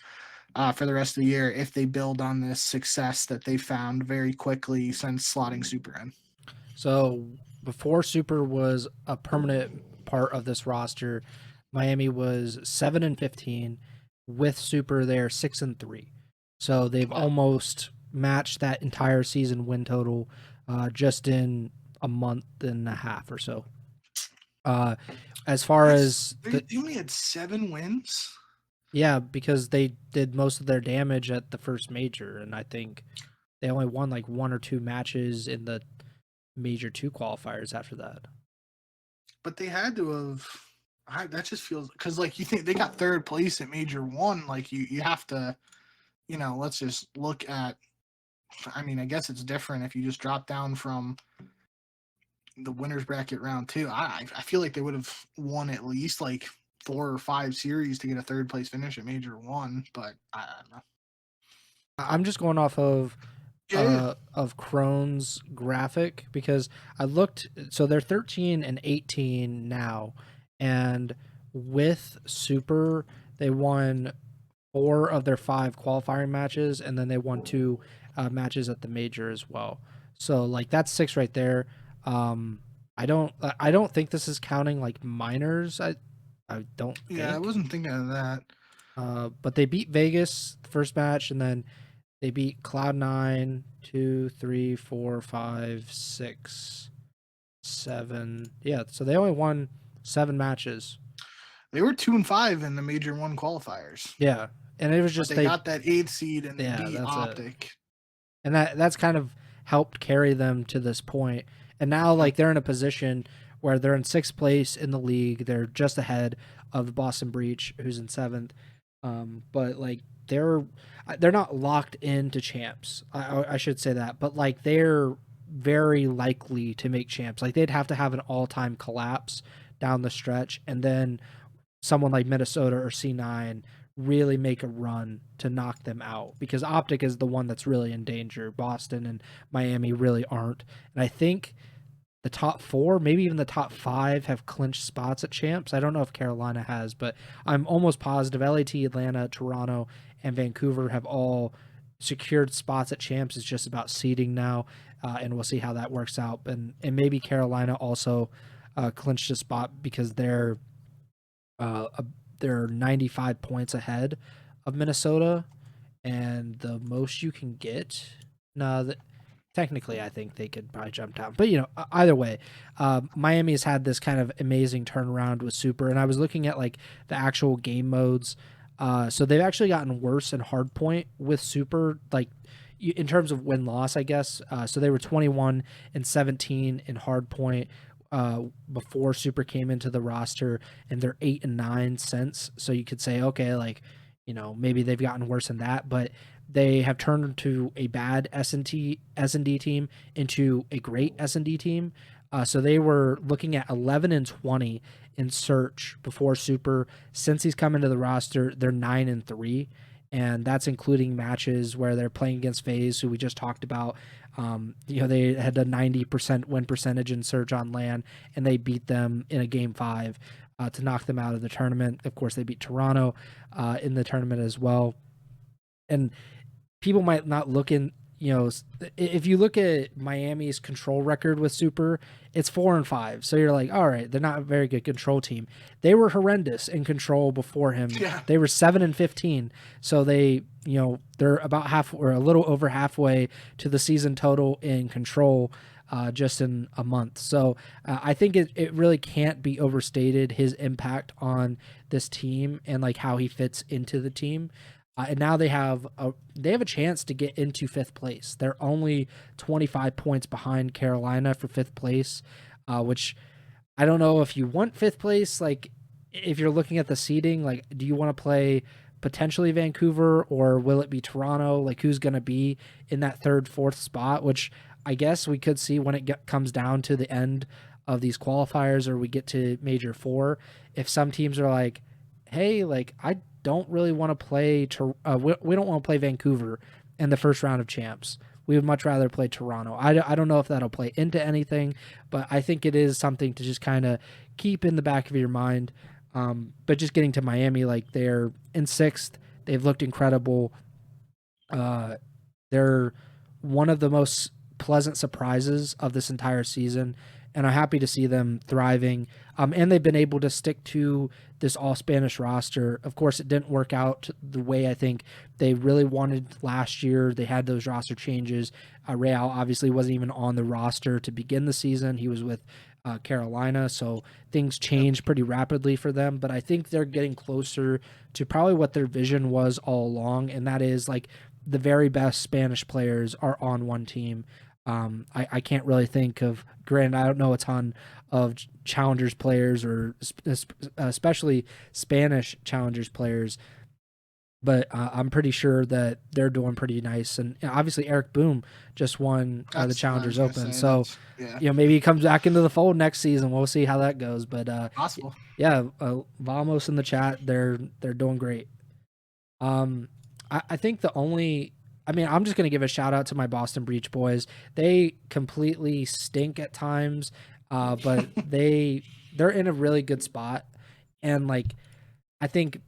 for the rest of the year if they build on this success that they found very quickly since slotting Super in. So before Super was a permanent part of this roster, Miami was 7-15. With Super, they're 6-3. So they've almost matched that entire season win total just in a month and a half or so. As far as they only had 7 wins. Yeah, because they did most of their damage at the first major, and I think they only won like 1 or 2 matches in the major 2 qualifiers after that. But they had to have. That just feels, because like you think they got third place at major 1, like you have to, you know, let's just look at. I mean, I guess it's different if you just drop down from the winners bracket round 2. I feel like they would have won at least like 4 or 5 series to get a third place finish at major 1, but I don't know. I'm just going off of Krone's graphic, because I looked. So they're 13-18 now, and with Super, they won 4 of their 5 qualifying matches, and then they won 2 matches at the major as well. So like that's 6 right there. I don't think this is counting like minors. I don't. Yeah, I wasn't thinking of that. But they beat Vegas the first match, and then they beat Cloud9 2, 3, 4, 5, 6, 7. Yeah, so they only won 7 matches. They were 2-5 in the major 1 qualifiers. Yeah, and it was just they got that 8th seed and they beat OpTic. And that's kind of helped carry them to this point. And now like they're in a position where they're in 6th place in the league. They're just ahead of the Boston Breach, who's in 7th. But like they're not locked into champs. I should say that, but like they're very likely to make champs. Like they'd have to have an all-time collapse down the stretch, and then someone like Minnesota or C9 really make a run to knock them out, because OpTic is the one that's really in danger. Boston and Miami really aren't. And I think the top 4, maybe even the top 5, have clinched spots at champs. I don't know if Carolina has, but I'm almost positive LAT, Atlanta, Toronto, and Vancouver have all secured spots at champs. It's just about seeding now, and we'll see how that works out. And maybe Carolina also clinched a spot because they're 95 points ahead of Minnesota. and the most you can get. No, technically, I think they could probably jump down. But either way, Miami has had this kind of amazing turnaround with Super, and I was looking at like the actual game modes. So they've actually gotten worse in hardpoint with Super, like in terms of win loss, I guess. So they were 21-17 in hardpoint before Super came into the roster, and they're 8-9 since. So you could say, okay, like maybe they've gotten worse than that, but they have turned to a bad S&D team into a great S&D team. So they were looking at 11-20 in search before Super. Since he's come into the roster, they're 9-3, and that's including matches where they're playing against FaZe, who we just talked about. They had a 90% win percentage in search on LAN, and they beat them in a game 5 to knock them out of the tournament. Of course, they beat Toronto in the tournament as well. And people might not look in, if you look at Miami's control record with Super, it's 4-5. So you're like, all right, they're not a very good control team. They were horrendous in control before him. Yeah. They were 7-15. So they're about half or a little over halfway to the season total in control just in a month. So I think it really can't be overstated, his impact on this team and like how he fits into the team. And now they have a chance to get into 5th place. They're only 25 points behind Carolina for 5th place, which I don't know if you want 5th place. Like, if you're looking at the seeding, like, do you want to play potentially Vancouver, or will it be Toronto? Like, who's going to be in that 3rd, 4th spot, which I guess we could see when it comes down to the end of these qualifiers, or we get to Major 4. If some teams are like, hey, like, I don't really want to play we don't want to play Vancouver in the first round of champs. We would much rather play Toronto. I don't know if that'll play into anything, but I think it is something to just kind of keep in the back of your mind. But just getting to Miami, like, they're in 6th. They've looked incredible. They're one of the most pleasant surprises of this entire season, and I'm happy to see them thriving. And they've been able to stick to this all-Spanish roster. Of course, it didn't work out the way I think they really wanted last year. They had those roster changes. Real obviously wasn't even on the roster to begin the season. He was with Carolina, so things changed pretty rapidly for them. But I think they're getting closer to probably what their vision was all along, and that is like the very best Spanish players are on one team. I can't really think of, granted, I don't know a ton of Challengers players, or especially Spanish Challengers players, but I'm pretty sure that they're doing pretty nice. And obviously Eric Boom just won the Challengers Open. So, maybe he comes back into the fold next season. We'll see how that goes. But possible. Yeah, Vamos in the chat, they're doing great. I think I'm just going to give a shout out to my Boston Breach boys. They completely stink at times, but they're in a really good spot. And like, I think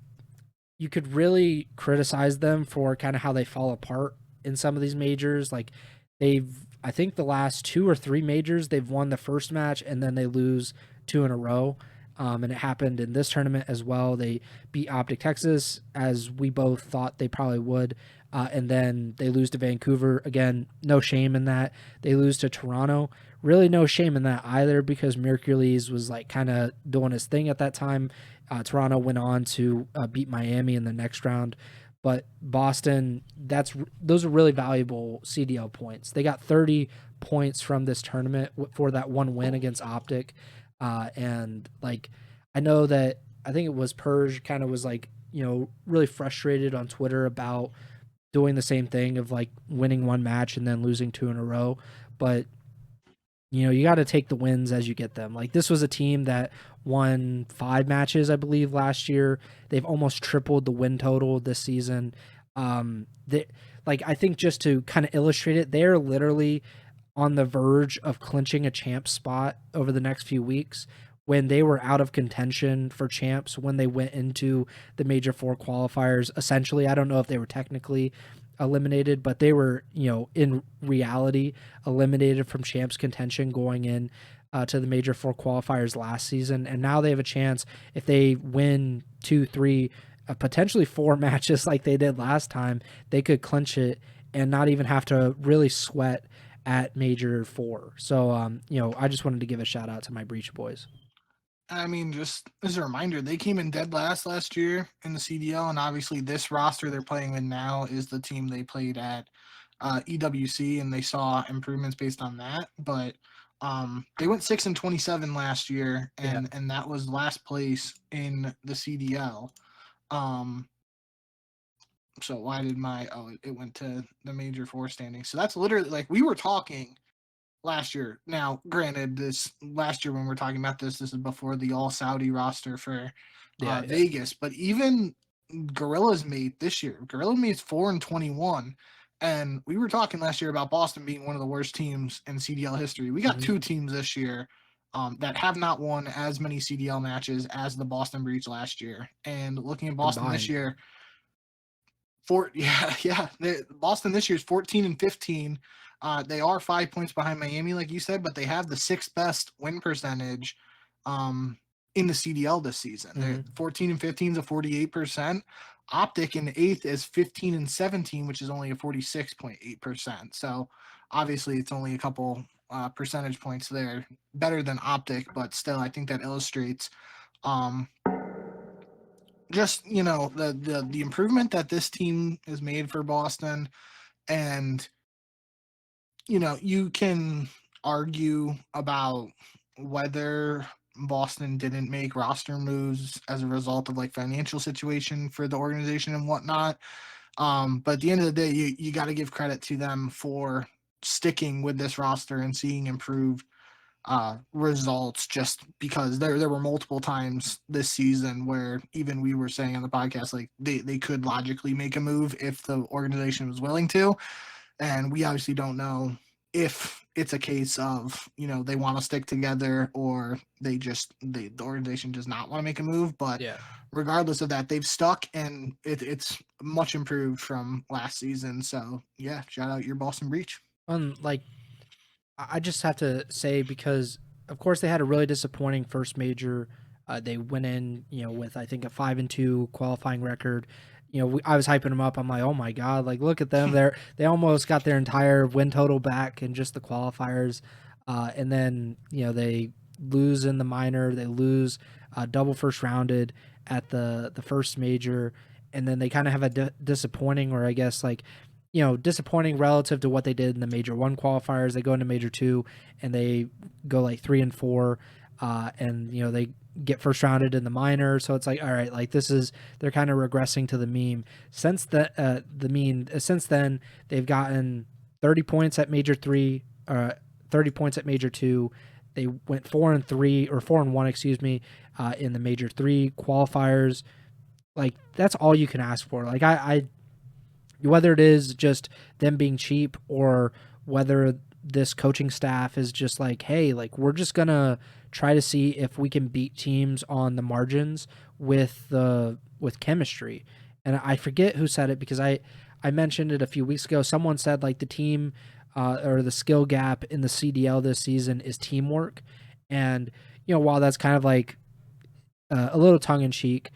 you could really criticize them for kind of how they fall apart in some of these majors. Like, I think the last 2 or 3 majors, they've won the first match and then they lose 2 in a row. And it happened in this tournament as well. They beat OpTic Texas, as we both thought they probably would. And then they lose to Vancouver. Again, no shame in that. They lose to Toronto. Really no shame in that either, because Mercules was like kind of doing his thing at that time. Toronto went on to beat Miami in the next round. But Boston, those are really valuable CDL points. They got 30 points from this tournament for that one win against OpTic. And like, I know that, I think it was Purge kind of was like, really frustrated on Twitter about doing the same thing of like winning one match and then losing 2 in a row. But you got to take the wins as you get them. Like, this was a team that won 5 matches, I believe, last year. They've almost tripled the win total this season. I think just to kind of illustrate it, they're literally on the verge of clinching a champ spot over the next few weeks, when they were out of contention for champs when they went into the Major 4 qualifiers. Essentially, I don't know if they were technically eliminated, but they were, in reality, eliminated from champs contention going in to the Major 4 qualifiers last season. And now they have a chance, if they win 2, 3 potentially 4 matches like they did last time, they could clinch it and not even have to really sweat at Major 4. So, I just wanted to give a shout out to my Breach boys. I mean, just as a reminder, they came in dead last year in the CDL, and obviously this roster they're playing with now is the team they played at EWC, and they saw improvements based on that. But they went 6-27 last year, and that was last place in the CDL. So why did it went to the Major 4 standing? So that's literally like we were talking last year. Now, granted, this last year when we're talking about this is before the all Saudi roster for Vegas. But even Guerrillas M8 this year, Guerrillas M8's 4-21, and we were talking last year about Boston being one of the worst teams in CDL history. We got 2 teams this year that have not won as many CDL matches as the Boston Breach last year. And looking at Boston this year, Boston this year is 14-15. They are 5 points behind Miami, like you said, but they have the 6th best win percentage in the CDL this season. They're 14-15 is a 48%. OpTic in 8th is 15-17, which is only a 46.8%. So obviously it's only a couple percentage points there better than OpTic, but still I think that illustrates just the improvement that this team has made for Boston. And you can argue about whether Boston didn't make roster moves as a result of like financial situation for the organization and whatnot. But at the end of the day, you got to give credit to them for sticking with this roster and seeing improved results, just because there were multiple times this season where even we were saying on the podcast, like they could logically make a move if the organization was willing to. And we obviously don't know if it's a case of, they want to stick together or the organization does not want to make a move. But regardless of that, they've stuck, and it's much improved from last season. So yeah, shout out your Boston Breach. I just have to say, because of course they had a really disappointing first major. They went in, with I think a 5-2 qualifying record. I was hyping them up. I'm like, oh my god, like look at them. They almost got their entire win total back in just the qualifiers, and then they lose in the minor. They lose double first rounded at the first major, and then they kind of have a disappointing, or I guess like, disappointing relative to what they did in the Major 1 qualifiers. They go into Major 2 and they go like 3-4, and they get first rounded in the minor. So it's like, all right, like they're kind of regressing to the mean. Since since then they've gotten 30 points at Major 3, 30 points at Major 2. They went 4-3 or 4-1, excuse me, in the Major 3 qualifiers. Like that's all you can ask for. Like I whether it is just them being cheap or whether this coaching staff is just like, hey, like we're just gonna try to see if we can beat teams on the margins with chemistry. And I forget who said it, because I mentioned it a few weeks ago. Someone said like the team or the skill gap in the CDL this season is teamwork. And while that's kind of like a little tongue in cheek,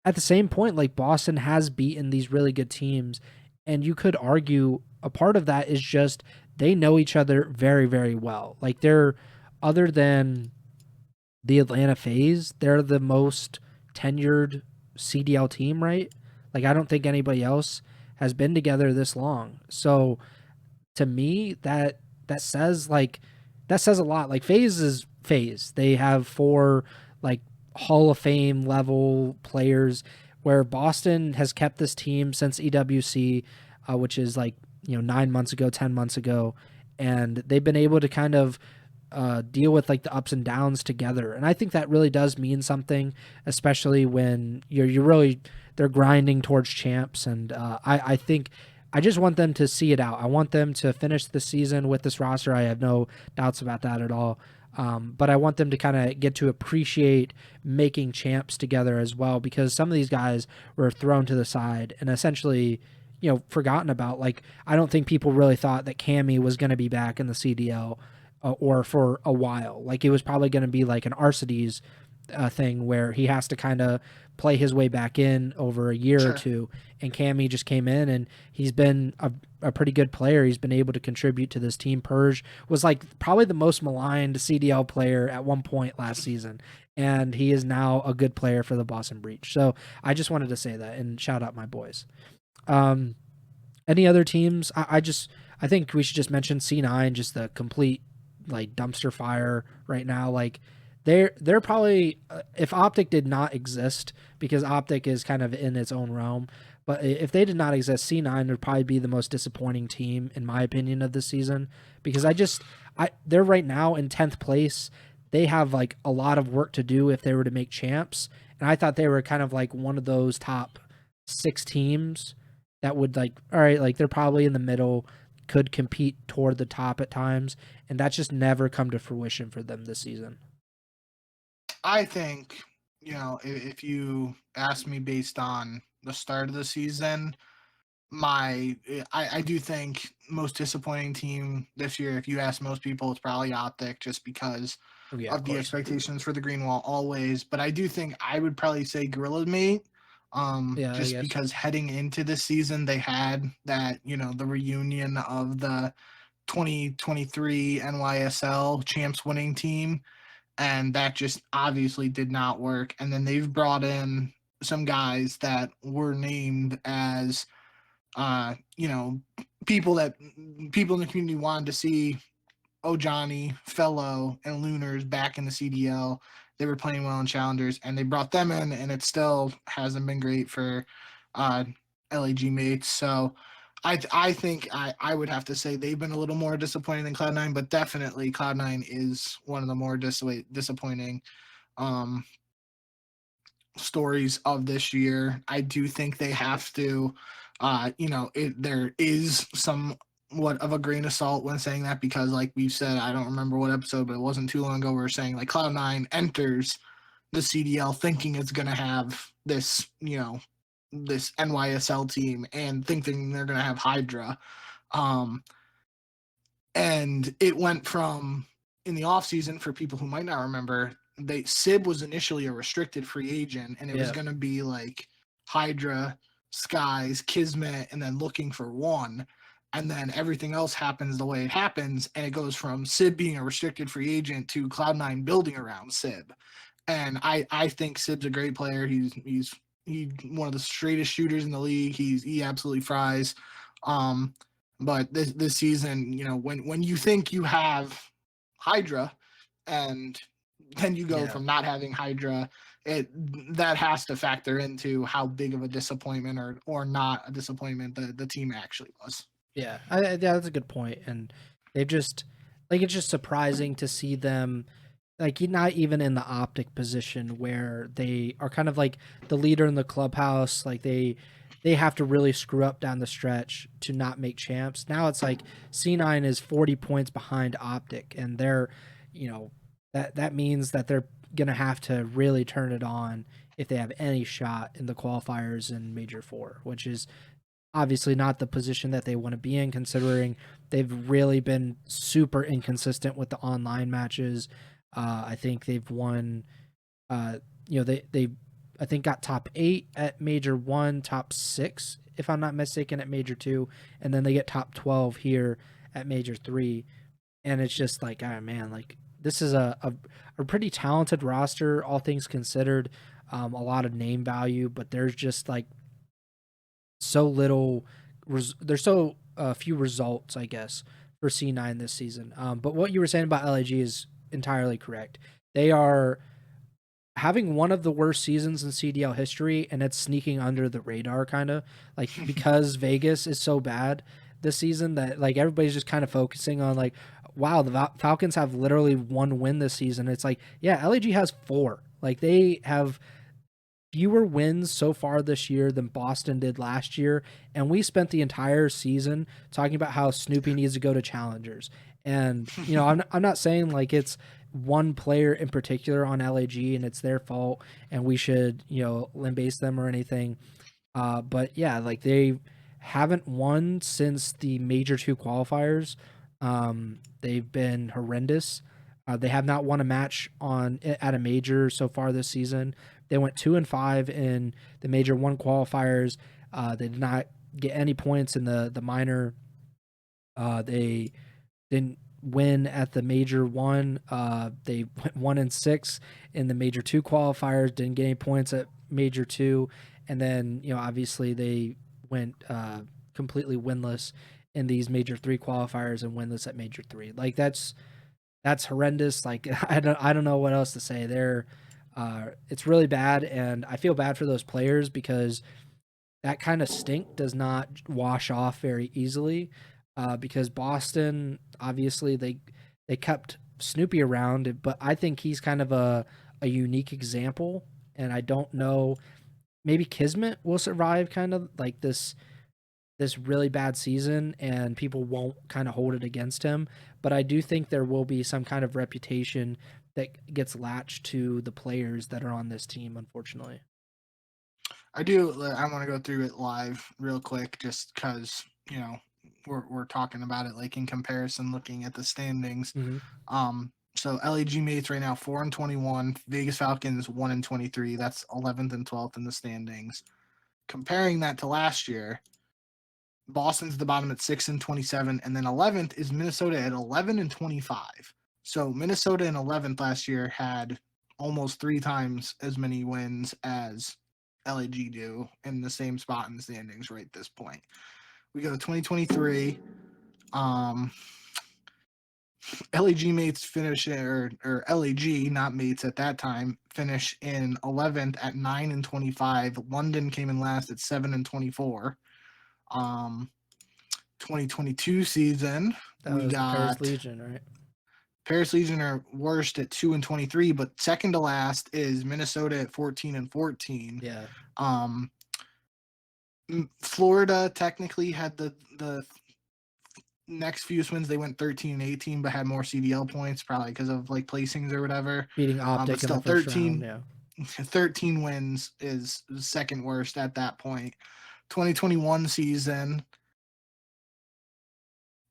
at the same point, like Boston has beaten these really good teams, and you could argue a part of that is just they know each other very, very well. Like other than the Atlanta FaZe, they're the most tenured CDL team, right? Like I don't think anybody else has been together this long. So to me, that says a lot. Like FaZe is FaZe. They have 4 like Hall of Fame level players, where Boston has kept this team since EWC, which is like 9 months ago, 10 months ago, and they've been able to kind of deal with like the ups and downs together. And I think that really does mean something, especially when they're grinding towards champs. And I think I just want them to see it out. I want them to finish the season with this roster. I have no doubts about that at all. But I want them to kind of get to appreciate making champs together as well, because some of these guys were thrown to the side and essentially, forgotten about. Like, I don't think people really thought that Cammy was going to be back in the CDL or for a while. Like, it was probably going to be like an Arcides thing where he has to kind of play his way back in over a year or Sure. two. And Cammy just came in, and he's been a pretty good player. He's been able to contribute to this team. Purge was like probably the most maligned CDL player at one point last season, and he is now a good player for the Boston Breach. So I just wanted to say that and shout out my boys. Any other teams? I think we should just mention C9, just the complete like dumpster fire right now. Like they're probably if OpTic did not exist, because OpTic is kind of in its own realm, but if they did not exist, C9 would probably be the most disappointing team in my opinion of this season, because they're right now in 10th place. They have like a lot of work to do if they were to make champs, and I thought they were kind of like one of those top 6 teams that would like, all right, like they're probably in the middle, could compete toward the top at times, and that's just never come to fruition for them this season. I think, if you ask me based on the start of the season, I do think most disappointing team this year, if you ask most people, it's probably OpTic, just because Yeah, of the expectations for the green wall always. But I do think I would probably say Guerrillas M8, Yeah, just because heading into this season they had that, the reunion of the 2023 NYSL champs winning team, and that just obviously did not work. And then they've brought in some guys that were named as people that people in the community wanted to see. Johnny, Fellow, and Lunars back in the CDL. They were playing well in challengers, and they brought them in, and it still hasn't been great for LAG mates. So I think I would have to say they've been a little more disappointing than Cloud9, but definitely Cloud9 is one of the more disappointing stories of this year. I do think they have to, there is somewhat of a grain of salt when saying that, because like we've said, I don't remember what episode, but it wasn't too long ago, we were saying like Cloud9 enters the CDL thinking it's going to have this, this NYSL team and thinking they're going to have Hydra. And it went from, in the offseason, for people who might not remember, Sib was initially a restricted free agent, and it was going to be like Hydra, Skies, Kismet, and then looking for one. And then everything else happens the way it happens, and it goes from Sib being a restricted free agent to Cloud9 building around Sib. And I think Sib's a great player. He's one of the straightest shooters in the league. He absolutely fries. But this season, when you think you have Hydra, and then you go from not having Hydra, that has to factor into how big of a disappointment or not a disappointment the team actually was. Yeah, that's a good point. And they've just like, it's just surprising to see them like not even in the OpTic position where they are kind of like the leader in the clubhouse. Like they have to really screw up down the stretch to not make champs. Now it's like C9 is 40 points behind OpTic, and they're, that means that they're going to have to really turn it on if they have any shot in the qualifiers in Major 4, which is obviously not the position that they want to be in, considering they've really been super inconsistent with the online matches. I think they've won, they I think got top 8 at Major 1, top 6, if I'm not mistaken, at Major 2, and then they get top 12 here at Major 3. And it's just like, oh man, like this is a pretty talented roster, all things considered, a lot of name value, but there's just like so little, there's so few results, I guess, for C9 this season. But what you were saying about LAG is entirely correct. They are having one of the worst seasons in CDL history, and it's sneaking under the radar, kind of like because Vegas is so bad this season that like everybody's just kind of focusing on like, wow, the Falcons have literally 1 win this season. It's like, yeah, LAG has 4. Like they have fewer wins so far this year than Boston did last year, and we spent the entire season talking about how Snoopy needs to go to challengers. And I'm not saying like it's one player in particular on LAG and it's their fault and we should limb-base them or anything, but yeah, like they haven't won since the Major 2 qualifiers. They've been horrendous. They have not won a match at a major so far this season. They went 2-5 in the Major 1 qualifiers. They did not get any points in the minor. They didn't win at the Major 1. They went 1-6 in the Major 2 qualifiers. Didn't get any points at Major 2, and then obviously they went completely winless in these Major 3 qualifiers and winless at Major 3. Like that's horrendous. Like I don't know what else to say. It's really bad, and I feel bad for those players because that kind of stink does not wash off very easily. Because Boston, obviously they kept Snoopy around, but I think he's kind of a unique example, and I don't know. Maybe Kismet will survive kind of like this really bad season, and people won't kind of hold it against him. But I do think there will be some kind of reputation that gets latched to the players that are on this team, unfortunately. I want to go through it live real quick just because, we're talking about it like in comparison, looking at the standings. Mm-hmm. So LAG mates right now 4-21, Vegas Falcons 1-23. That's 11th and 12th in the standings. Comparing that to last year, Boston's the bottom at 6-27, and then 11th is Minnesota at 11-25. So Minnesota in 11th last year had almost 3 times as many wins as LAG do in the same spot in the standings right at this point. We go to 2023. LAG mates finish or LAG, not mates at that time, finish in 11th at 9-25. London came in last at 7-24. 2022 season, That we was the Paris got Legion, right? Paris Legion are worst at 2-23, but second to last is Minnesota at 14-14. Yeah. Florida technically had the next few wins. They went 13-18, but had more CDL points, probably because of like placings or whatever. Beating OpTic but still in the first round, yeah. 13 wins is second worst at that point. 2021 season,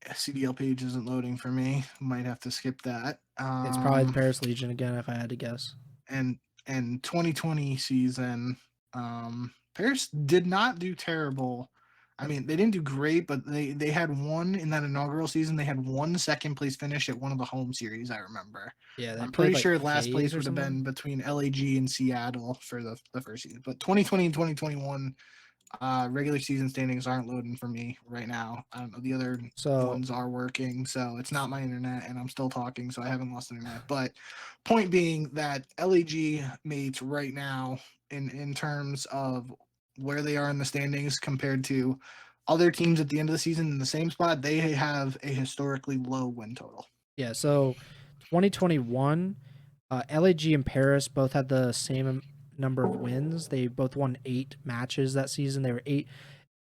CDL page isn't loading for me. Might have to skip that. It's probably the Paris Legion again, if I had to guess. And 2020 season, Paris did not do terrible. I mean, they didn't do great, but they had one in that inaugural season. They had one second place finish at one of the home series, I remember. Yeah, I'm pretty like sure last FAZE'S place or would have something. been between LAG and Seattle for the first season. But 2020 and 2021 regular season standings aren't loading for me right now. I don't know. The other ones are working, so it's not my internet, and I'm still talking, so I haven't lost internet. But point being that LAG mates right now, in terms of where they are in the standings compared to other teams at the end of the season in the same spot, they have a historically low win total. Yeah, so 2021, LAG and Paris both had the same number of wins. They both won 8 matches that season. They were 8.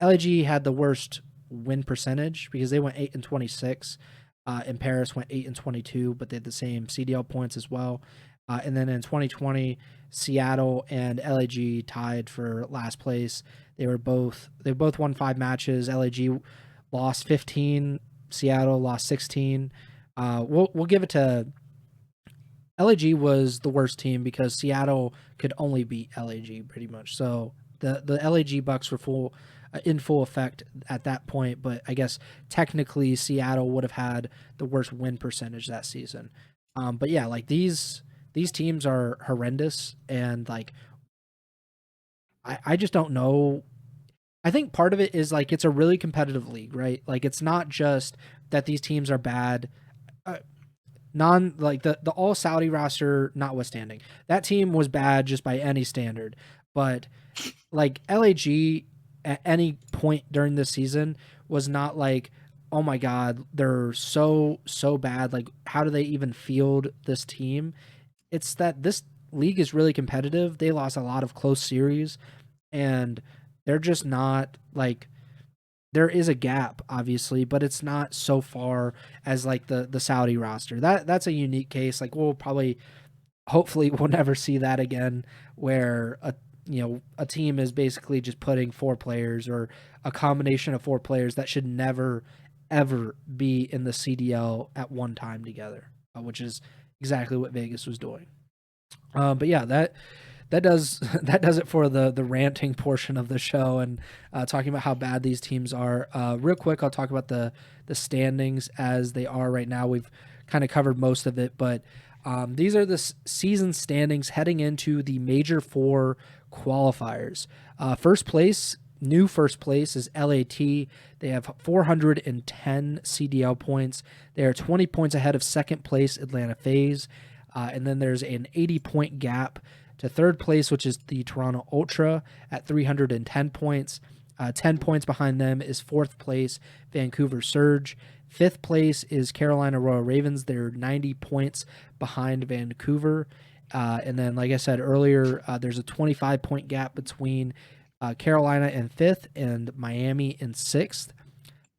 LAG had the worst win percentage because they went 8-26, and Paris went 8-22, but they had the same CDL points as well. And then in 2020, Seattle and LAG tied for last place. They both won 5 matches. LAG lost 15. Seattle lost 16. We'll give it to LAG was the worst team because Seattle could only beat LAG pretty much. So the LAG Bucks were in full effect at that point, but I guess technically Seattle would have had the worst win percentage that season. But yeah, like these teams are horrendous, and like I just don't know. I think part of it is like it's a really competitive league, right? Like it's not just that these teams are bad. The all Saudi roster notwithstanding, that team was bad just by any standard. But like LAG at any point during this season was not like, oh my god, they're so bad. Like how do they even field this team? It's that this league is really competitive. They lost a lot of close series, and they're just not like. There is a gap, obviously, but it's not so far as like the Saudi roster. That's a unique case. Like hopefully we'll never see that again, where a team is basically just putting 4 players or a combination of 4 players that should never ever be in the CDL at one time together, which is exactly what Vegas was doing. But yeah, that does that does it for the ranting portion of the show and talking about how bad these teams are. Real quick, I'll talk about the standings as they are right now. We've kind of covered most of it, but these are the season standings heading into the Major 4 qualifiers. First place is LAT. They have 410 CDL points. They are 20 points ahead of second place Atlanta FaZe. And then there's an 80-point gap to third place, which is the Toronto Ultra at 310 points. 10 points behind them is fourth place Vancouver Surge. Fifth place is Carolina Royal Ravens. They're 90 points behind Vancouver. And then, like I said earlier, there's a 25-point gap between Carolina in fifth and Miami in sixth.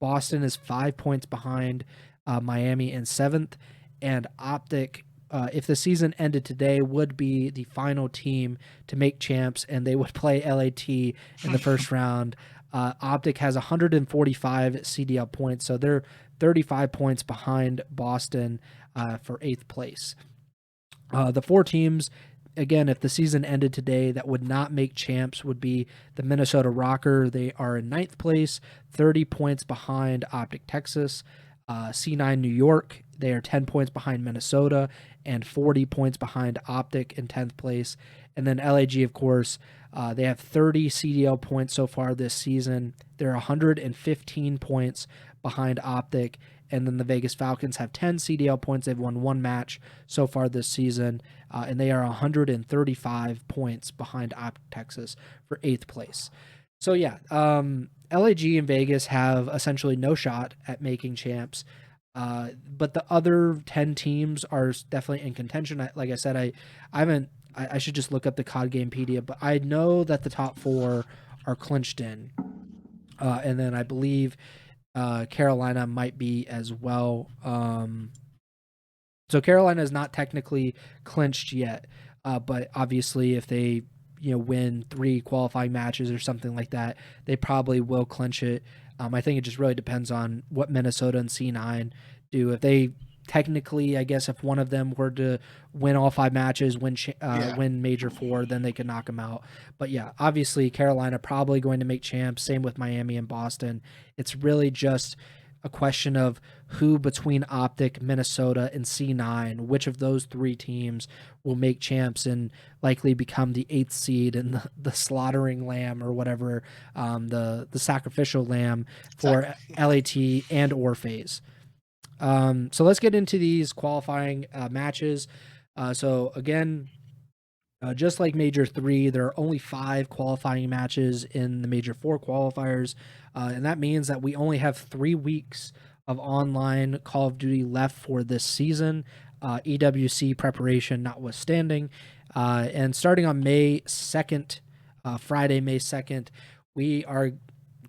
Boston is 5 points behind Miami in seventh. And OpTic, if the season ended today, would be the final team to make champs, and they would play LAT in the first round. OpTic has 145 CDL points, so they're 35 points behind Boston for eighth place. The four teams, again, if the season ended today, that would not make champs would be the Minnesota Rocker. They are in ninth place, 30 points behind OpTic Texas. C9 New York, they are 10 points behind Minnesota and 40 points behind OpTic in 10th place. And then LAG, of course, they have 30 CDL points so far this season. They're 115 points behind OpTic. And then the Vegas Falcons have 10 CDL points. They've won one match so far this season, and they are 135 points behind OpTic Texas for eighth place. So, yeah, LAG and Vegas have essentially no shot at making champs. But the other 10 teams are definitely in contention. Like I said, I should just look up the COD Gamepedia, but I know that the top four are clinched in. And then I believe Carolina might be as well. So Carolina is not technically clinched yet, but obviously if they win 3 qualifying matches or something like that, they probably will clinch it. I think it just really depends on what Minnesota and C9 do. If they technically, I guess, if one of them were to win all 5 matches, win Major 4, then they could knock them out. But yeah, obviously Carolina probably going to make champs. Same with Miami and Boston. It's really just a question of who between OpTic, Minnesota, and C9, which of those 3 teams will make champs and likely become the 8th seed and the slaughtering lamb or whatever, the sacrificial lamb for LAT and or FaZe. So let's get into these qualifying matches. So again, just like Major 3, there are only 5 qualifying matches in the Major 4 qualifiers, and that means that we only have 3 weeks of online Call of Duty left for this season, EWC preparation notwithstanding. And starting on May 2nd, Friday, May 2nd, we are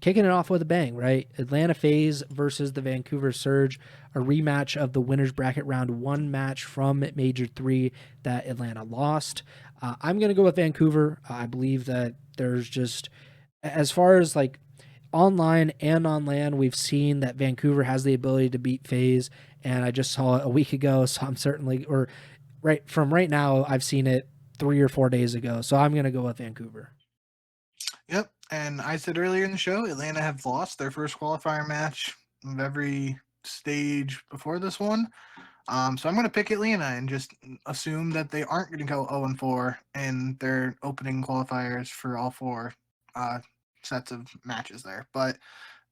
kicking it off with a bang, right? Atlanta FaZe versus the Vancouver Surge, a rematch of the winner's bracket round 1 match from Major 3 that Atlanta lost. I'm going to go with Vancouver. I believe that there's just, as far as like online and on land, we've seen that Vancouver has the ability to beat FaZe, and I just saw it a week ago, so I'm certainly, or right now, I've seen it 3 or 4 days ago, so I'm going to go with Vancouver. Yep, and I said earlier in the show, Atlanta have lost their first qualifier match of every stage before this one. So I'm going to pick Atlanta and just assume that they aren't going to go 0-4 in their opening qualifiers for all 4 sets of matches there. But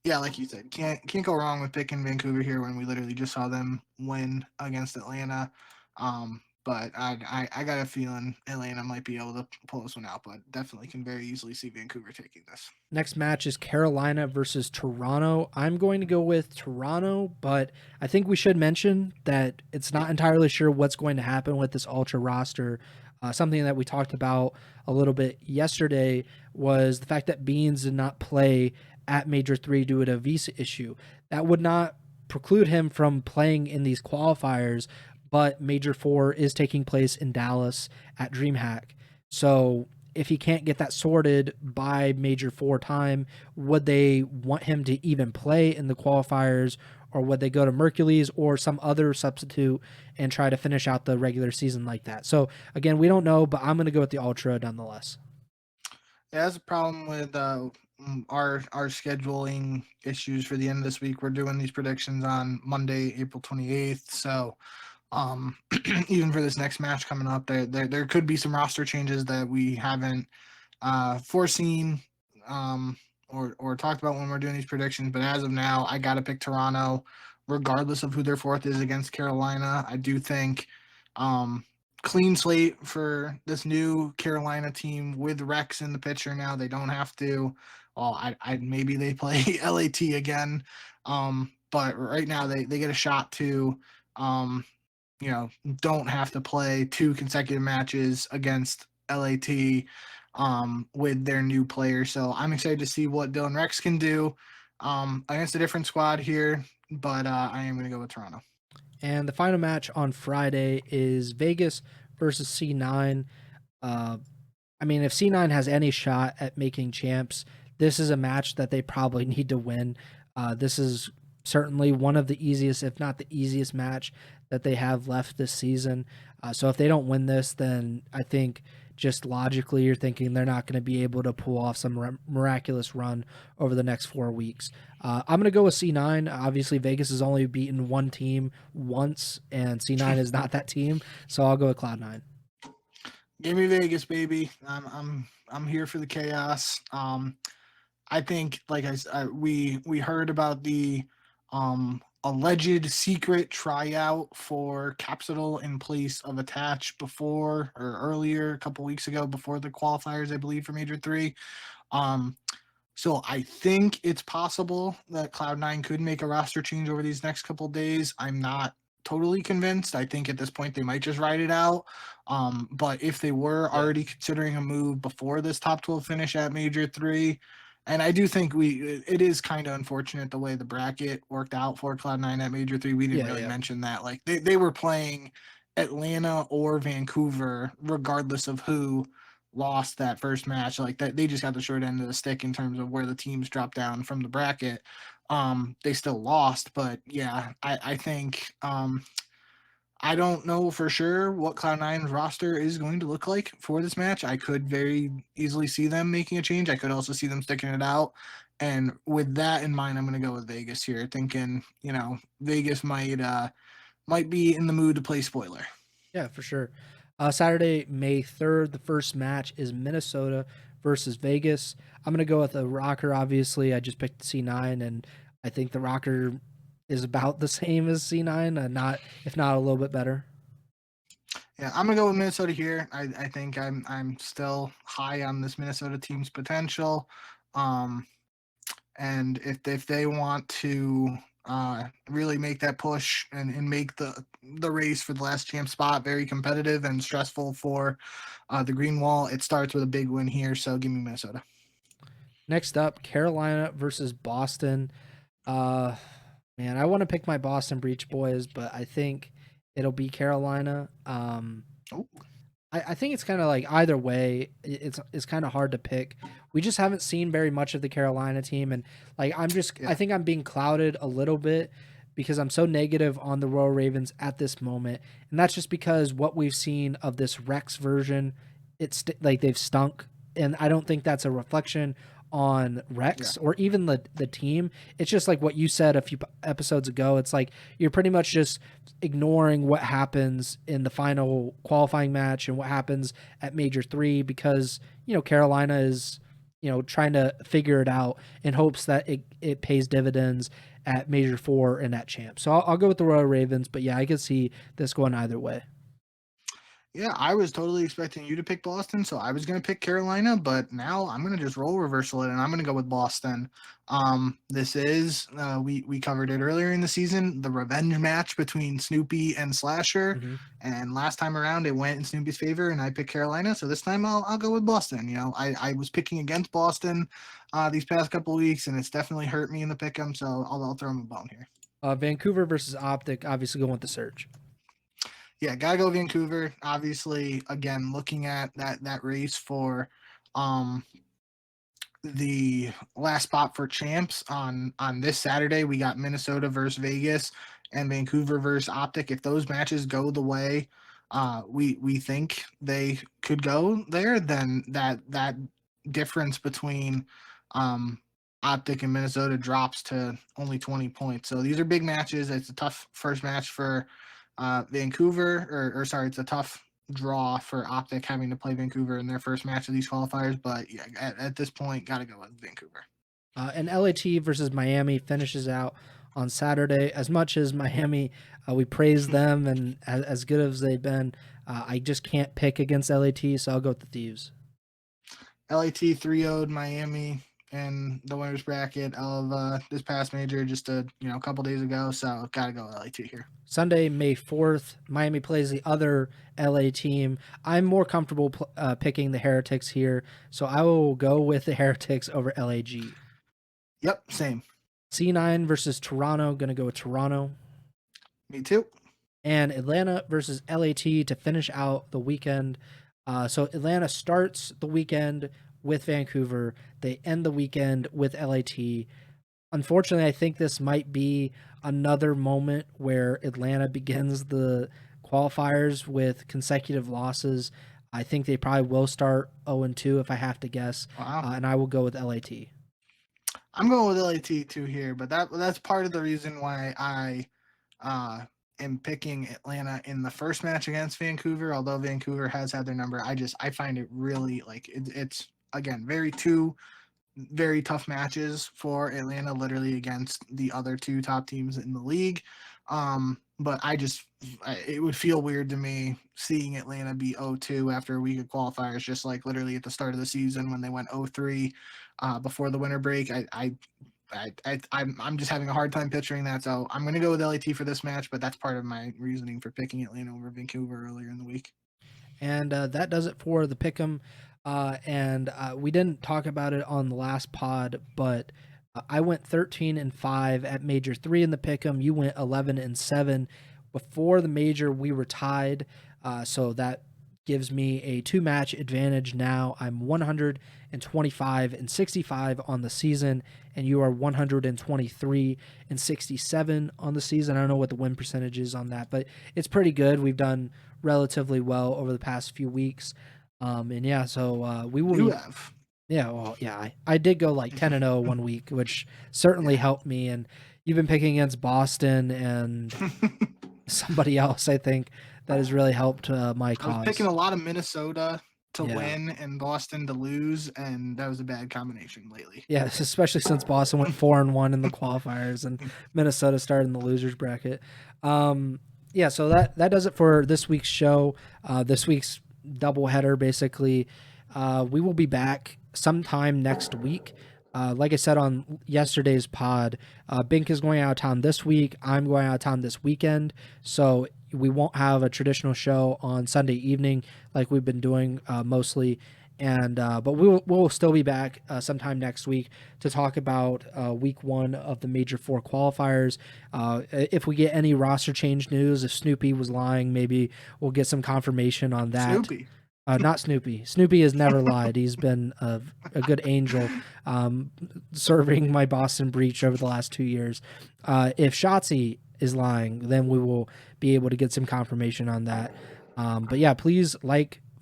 yeah, like you said, can't go wrong with picking Vancouver here when we literally just saw them win against Atlanta. But I got a feeling Atlanta might be able to pull this one out, but definitely can very easily see Vancouver taking this. Next match is Carolina versus Toronto. I'm going to go with Toronto, but I think we should mention that it's not entirely sure what's going to happen with this Ultra roster. Something that we talked about a little bit yesterday was the fact that Beans did not play at Major 3 due to a visa issue. That would not preclude him from playing in these qualifiers, but Major 4 is taking place in Dallas at DreamHack. So if he can't get that sorted by Major 4 time, would they want him to even play in the qualifiers, or would they go to Mercules or some other substitute and try to finish out the regular season like that? So again, we don't know, but I'm going to go with the Ultra nonetheless. Yeah, that's a problem with our scheduling issues for the end of this week. We're doing these predictions on Monday, April 28th. So even for this next match coming up, there could be some roster changes that we haven't foreseen or talked about when we're doing these predictions. But as of now, I got to pick Toronto, regardless of who their fourth is against Carolina. I do think clean slate for this new Carolina team with Rex in the picture now. They don't have to. Well, I maybe they play LAT again. But right now they get a shot to don't have to play 2 consecutive matches against LAT with their new player. So I'm excited to see what Dylan Rex can do against a different squad here, but I am going to go with Toronto. And the final match on Friday is Vegas versus C9. I mean, if C9 has any shot at making champs, this is a match that they probably need to win. This is certainly one of the easiest, if not the easiest match that they have left this season. So if they don't win this, then I think just logically you're thinking they're not going to be able to pull off some miraculous run over the next 4 weeks. I'm going to go with C9. Obviously, Vegas has only beaten one team once, and C9 is not that team. So I'll go with Cloud9. Give me Vegas, baby. I'm here for the chaos. I think, like we heard about the alleged secret tryout for Capsule in place of Attach before or earlier, a couple weeks ago, before the qualifiers, I believe, for Major 3. So I think it's possible that Cloud9 could make a roster change over these next couple of days. I'm not totally convinced. I think at this point they might just ride it out. But if they were already considering a move before this top 12 finish at Major 3, and I do think it is kind of unfortunate the way the bracket worked out for Cloud9 at Major 3. We didn't really mention that. Like they were playing Atlanta or Vancouver, regardless of who lost that first match. Like that, they just got the short end of the stick in terms of where the teams dropped down from the bracket. They still lost, but yeah, I think I don't know for sure what Cloud9's roster is going to look like for this match. I could very easily see them making a change. I could also see them sticking it out. And with that in mind, I'm going to go with Vegas here, thinking, Vegas might be in the mood to play spoiler. Yeah, for sure. Saturday, May 3rd, the first match is Minnesota versus Vegas. I'm going to go with a rocker, obviously. I just picked C9, and I think the rocker is about the same as C9, if not a little bit better. Yeah, I'm gonna go with Minnesota here. I think I'm still high on this Minnesota team's potential, and if they want to really make that push and make the race for the last champ spot very competitive and stressful for the Green Wall, it starts with a big win here. So give me Minnesota. Next up, Carolina versus Boston. Man, I want to pick my Boston Breach Boys, but I think it'll be Carolina. I think it's kind of like either way, it's kind of hard to pick. We just haven't seen very much of the Carolina team, and like I think I'm being clouded a little bit because I'm so negative on the Royal Ravens at this moment, and that's just because what we've seen of this Rex version, it's like they've stunk, and I don't think that's a reflection on Rex or even the team. It's just like what you said a few episodes ago. It's like you're pretty much just ignoring what happens in the final qualifying match and what happens at Major 3 because, Carolina is, trying to figure it out in hopes that it pays dividends at Major 4 and at Champ. So I'll go with the Royal Ravens, but yeah, I could see this going either way. Yeah, I was totally expecting you to pick Boston, so I was going to pick Carolina, but now I'm going to just role reversal it, and I'm going to go with Boston. This is, we covered it earlier in the season, the revenge match between Snoopy and Slasher, and last time around it went in Snoopy's favor, and I picked Carolina, so this time I'll go with Boston. I was picking against Boston these past couple of weeks, and it's definitely hurt me in the pick 'em, so I'll throw them a bone here. Vancouver versus OpTic, obviously going with the Surge. Yeah, gotta go Vancouver. Obviously, again, looking at that race for the last spot for champs on this Saturday. We got Minnesota versus Vegas and Vancouver versus OpTic. If those matches go the way we think they could go there, then that difference between OpTic and Minnesota drops to only 20 points. So these are big matches. It's a tough first match for Vancouver, or sorry, it's a tough draw for OpTic having to play Vancouver in their first match of these qualifiers. But yeah, at this point, got to go with Vancouver. And LAT versus Miami finishes out on Saturday. As much as Miami, we praise them, and as good as they've been, I just can't pick against LAT, so I'll go with the Thieves. LAT 3-0'd Miami in the winners bracket of this past major just a couple days ago, so gotta go LAT here. Sunday, May 4th, Miami plays the other LA team. I'm more comfortable picking the Heretics here, so I will go with the Heretics over LAG. Yep, same. C9 versus Toronto, gonna go with Toronto. Me too. And Atlanta versus LAT to finish out the weekend. So Atlanta starts the weekend with Vancouver. They end the weekend with LAT. Unfortunately, I think this might be another moment where Atlanta begins the qualifiers with consecutive losses. I think they probably will start 0-2 if I have to guess. Wow. And I will go with LAT. I'm going with LAT too here, but that's part of the reason why I am picking Atlanta in the first match against Vancouver. Although Vancouver has had their number, I find it really it's again two very tough matches for Atlanta, literally against the other two top teams in the league. But it would feel weird to me seeing Atlanta be 0-2 after a week of qualifiers, just like literally at the start of the season when they went 0-3 before the winter break. I'm just having a hard time picturing that. So I'm going to go with LAT for this match, but that's part of my reasoning for picking Atlanta over Vancouver earlier in the week. And that does it for the pick'em. We didn't talk about it on the last pod, but I went 13-5 at Major 3 in the pick'em. You went 11-7. Before the major, we were tied, so that gives me a 2-match advantage now. I'm 125-65 on the season, and you are 123-67 on the season. I don't know what the win percentage is on that, but it's pretty good. We've done relatively well over the past few weeks. We will. You have. Yeah, well, yeah, I did go like 10-0 one week, which certainly helped me. And you've been picking against Boston and somebody else, I think, that has really helped my cause. I was picking a lot of Minnesota to win and Boston to lose, and that was a bad combination lately. Yeah, especially since Boston went 4-1 in the qualifiers and Minnesota started in the losers bracket. So that does it for this week's show. This week's doubleheader, basically. We will be back sometime next week. Like I said on yesterday's pod, Bink is going out of town this week. I'm going out of town this weekend. So we won't have a traditional show on Sunday evening like we've been doing mostly. But we'll still be back sometime next week to talk about week 1 of the Major 4 qualifiers. If we get any roster change news, if Snoopy was lying, maybe we'll get some confirmation on that. Snoopy. Not Snoopy. Snoopy has never lied. He's been a good angel serving my Boston breach over the last 2 years. If Shotzzy is lying, then we will be able to get some confirmation on that. But yeah, please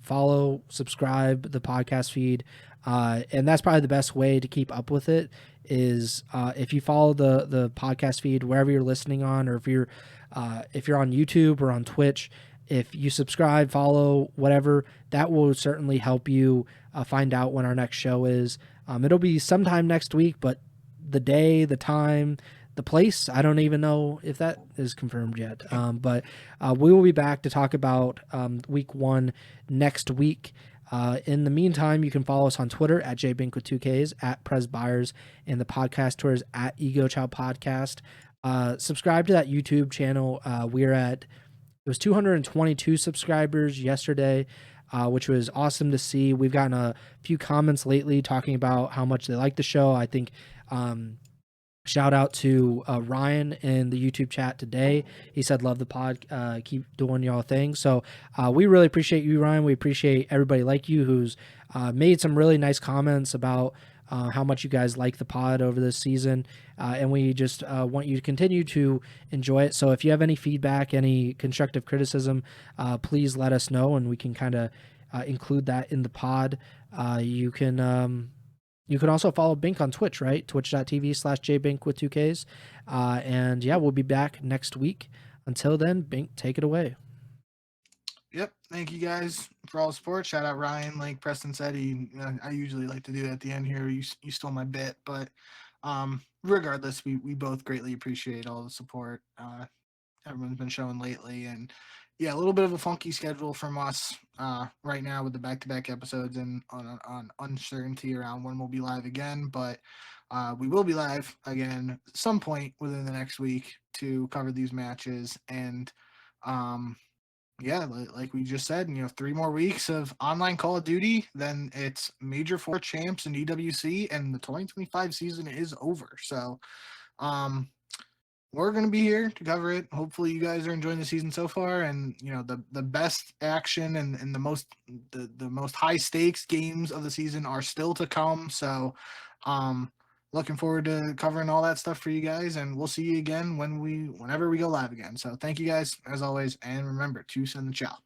follow, subscribe the podcast feed. And that's probably the best way to keep up with it is if you follow the podcast feed wherever you're listening on, or if you're on YouTube or on Twitch. If you subscribe, follow, whatever, that will certainly help you find out when our next show is. It'll be sometime next week, but the day, the time, the place, I don't even know if that is confirmed yet. But we will be back to talk about week 1 next week. In the meantime, you can follow us on Twitter at jbink with 2Ks, at Pres Byers, and the podcast Twitter at Ego Chall Podcast. Subscribe to that YouTube channel. It was 222 subscribers yesterday, which was awesome to see. We've gotten a few comments lately talking about how much they like the show. I think shout out to Ryan in the YouTube chat today. He said, love the pod. Keep doing y'all thing. So we really appreciate you, Ryan. We appreciate everybody like you who's made some really nice comments about how much you guys like the pod over this season, and we just want you to continue to enjoy it. So if you have any feedback, any constructive criticism, please let us know, and we can kind of include that in the pod. You can also follow Bink on Twitch, right? Twitch.tv/jbink with 2Ks. And yeah, we'll be back next week. Until then, Bink, take it away. Yep. Thank you guys for all the support. Shout out Ryan. Like Preston said, I usually like to do that at the end here. You stole my bit, but regardless, we both greatly appreciate all the support everyone's been showing lately. And yeah, a little bit of a funky schedule from us right now with the back-to-back episodes and on uncertainty around when we'll be live again. But we will be live again some point within the next week to cover these matches. And yeah, like we just said, 3 more weeks of online Call of Duty, then it's Major 4 champs and EWC, and the 2025 season is over. So we're going to be here to cover it. Hopefully you guys are enjoying the season so far, and the best action and the most high stakes games of the season are still to come. So looking forward to covering all that stuff for you guys, and we'll see you again whenever we go live again. So thank you guys as always, and remember to send the chow.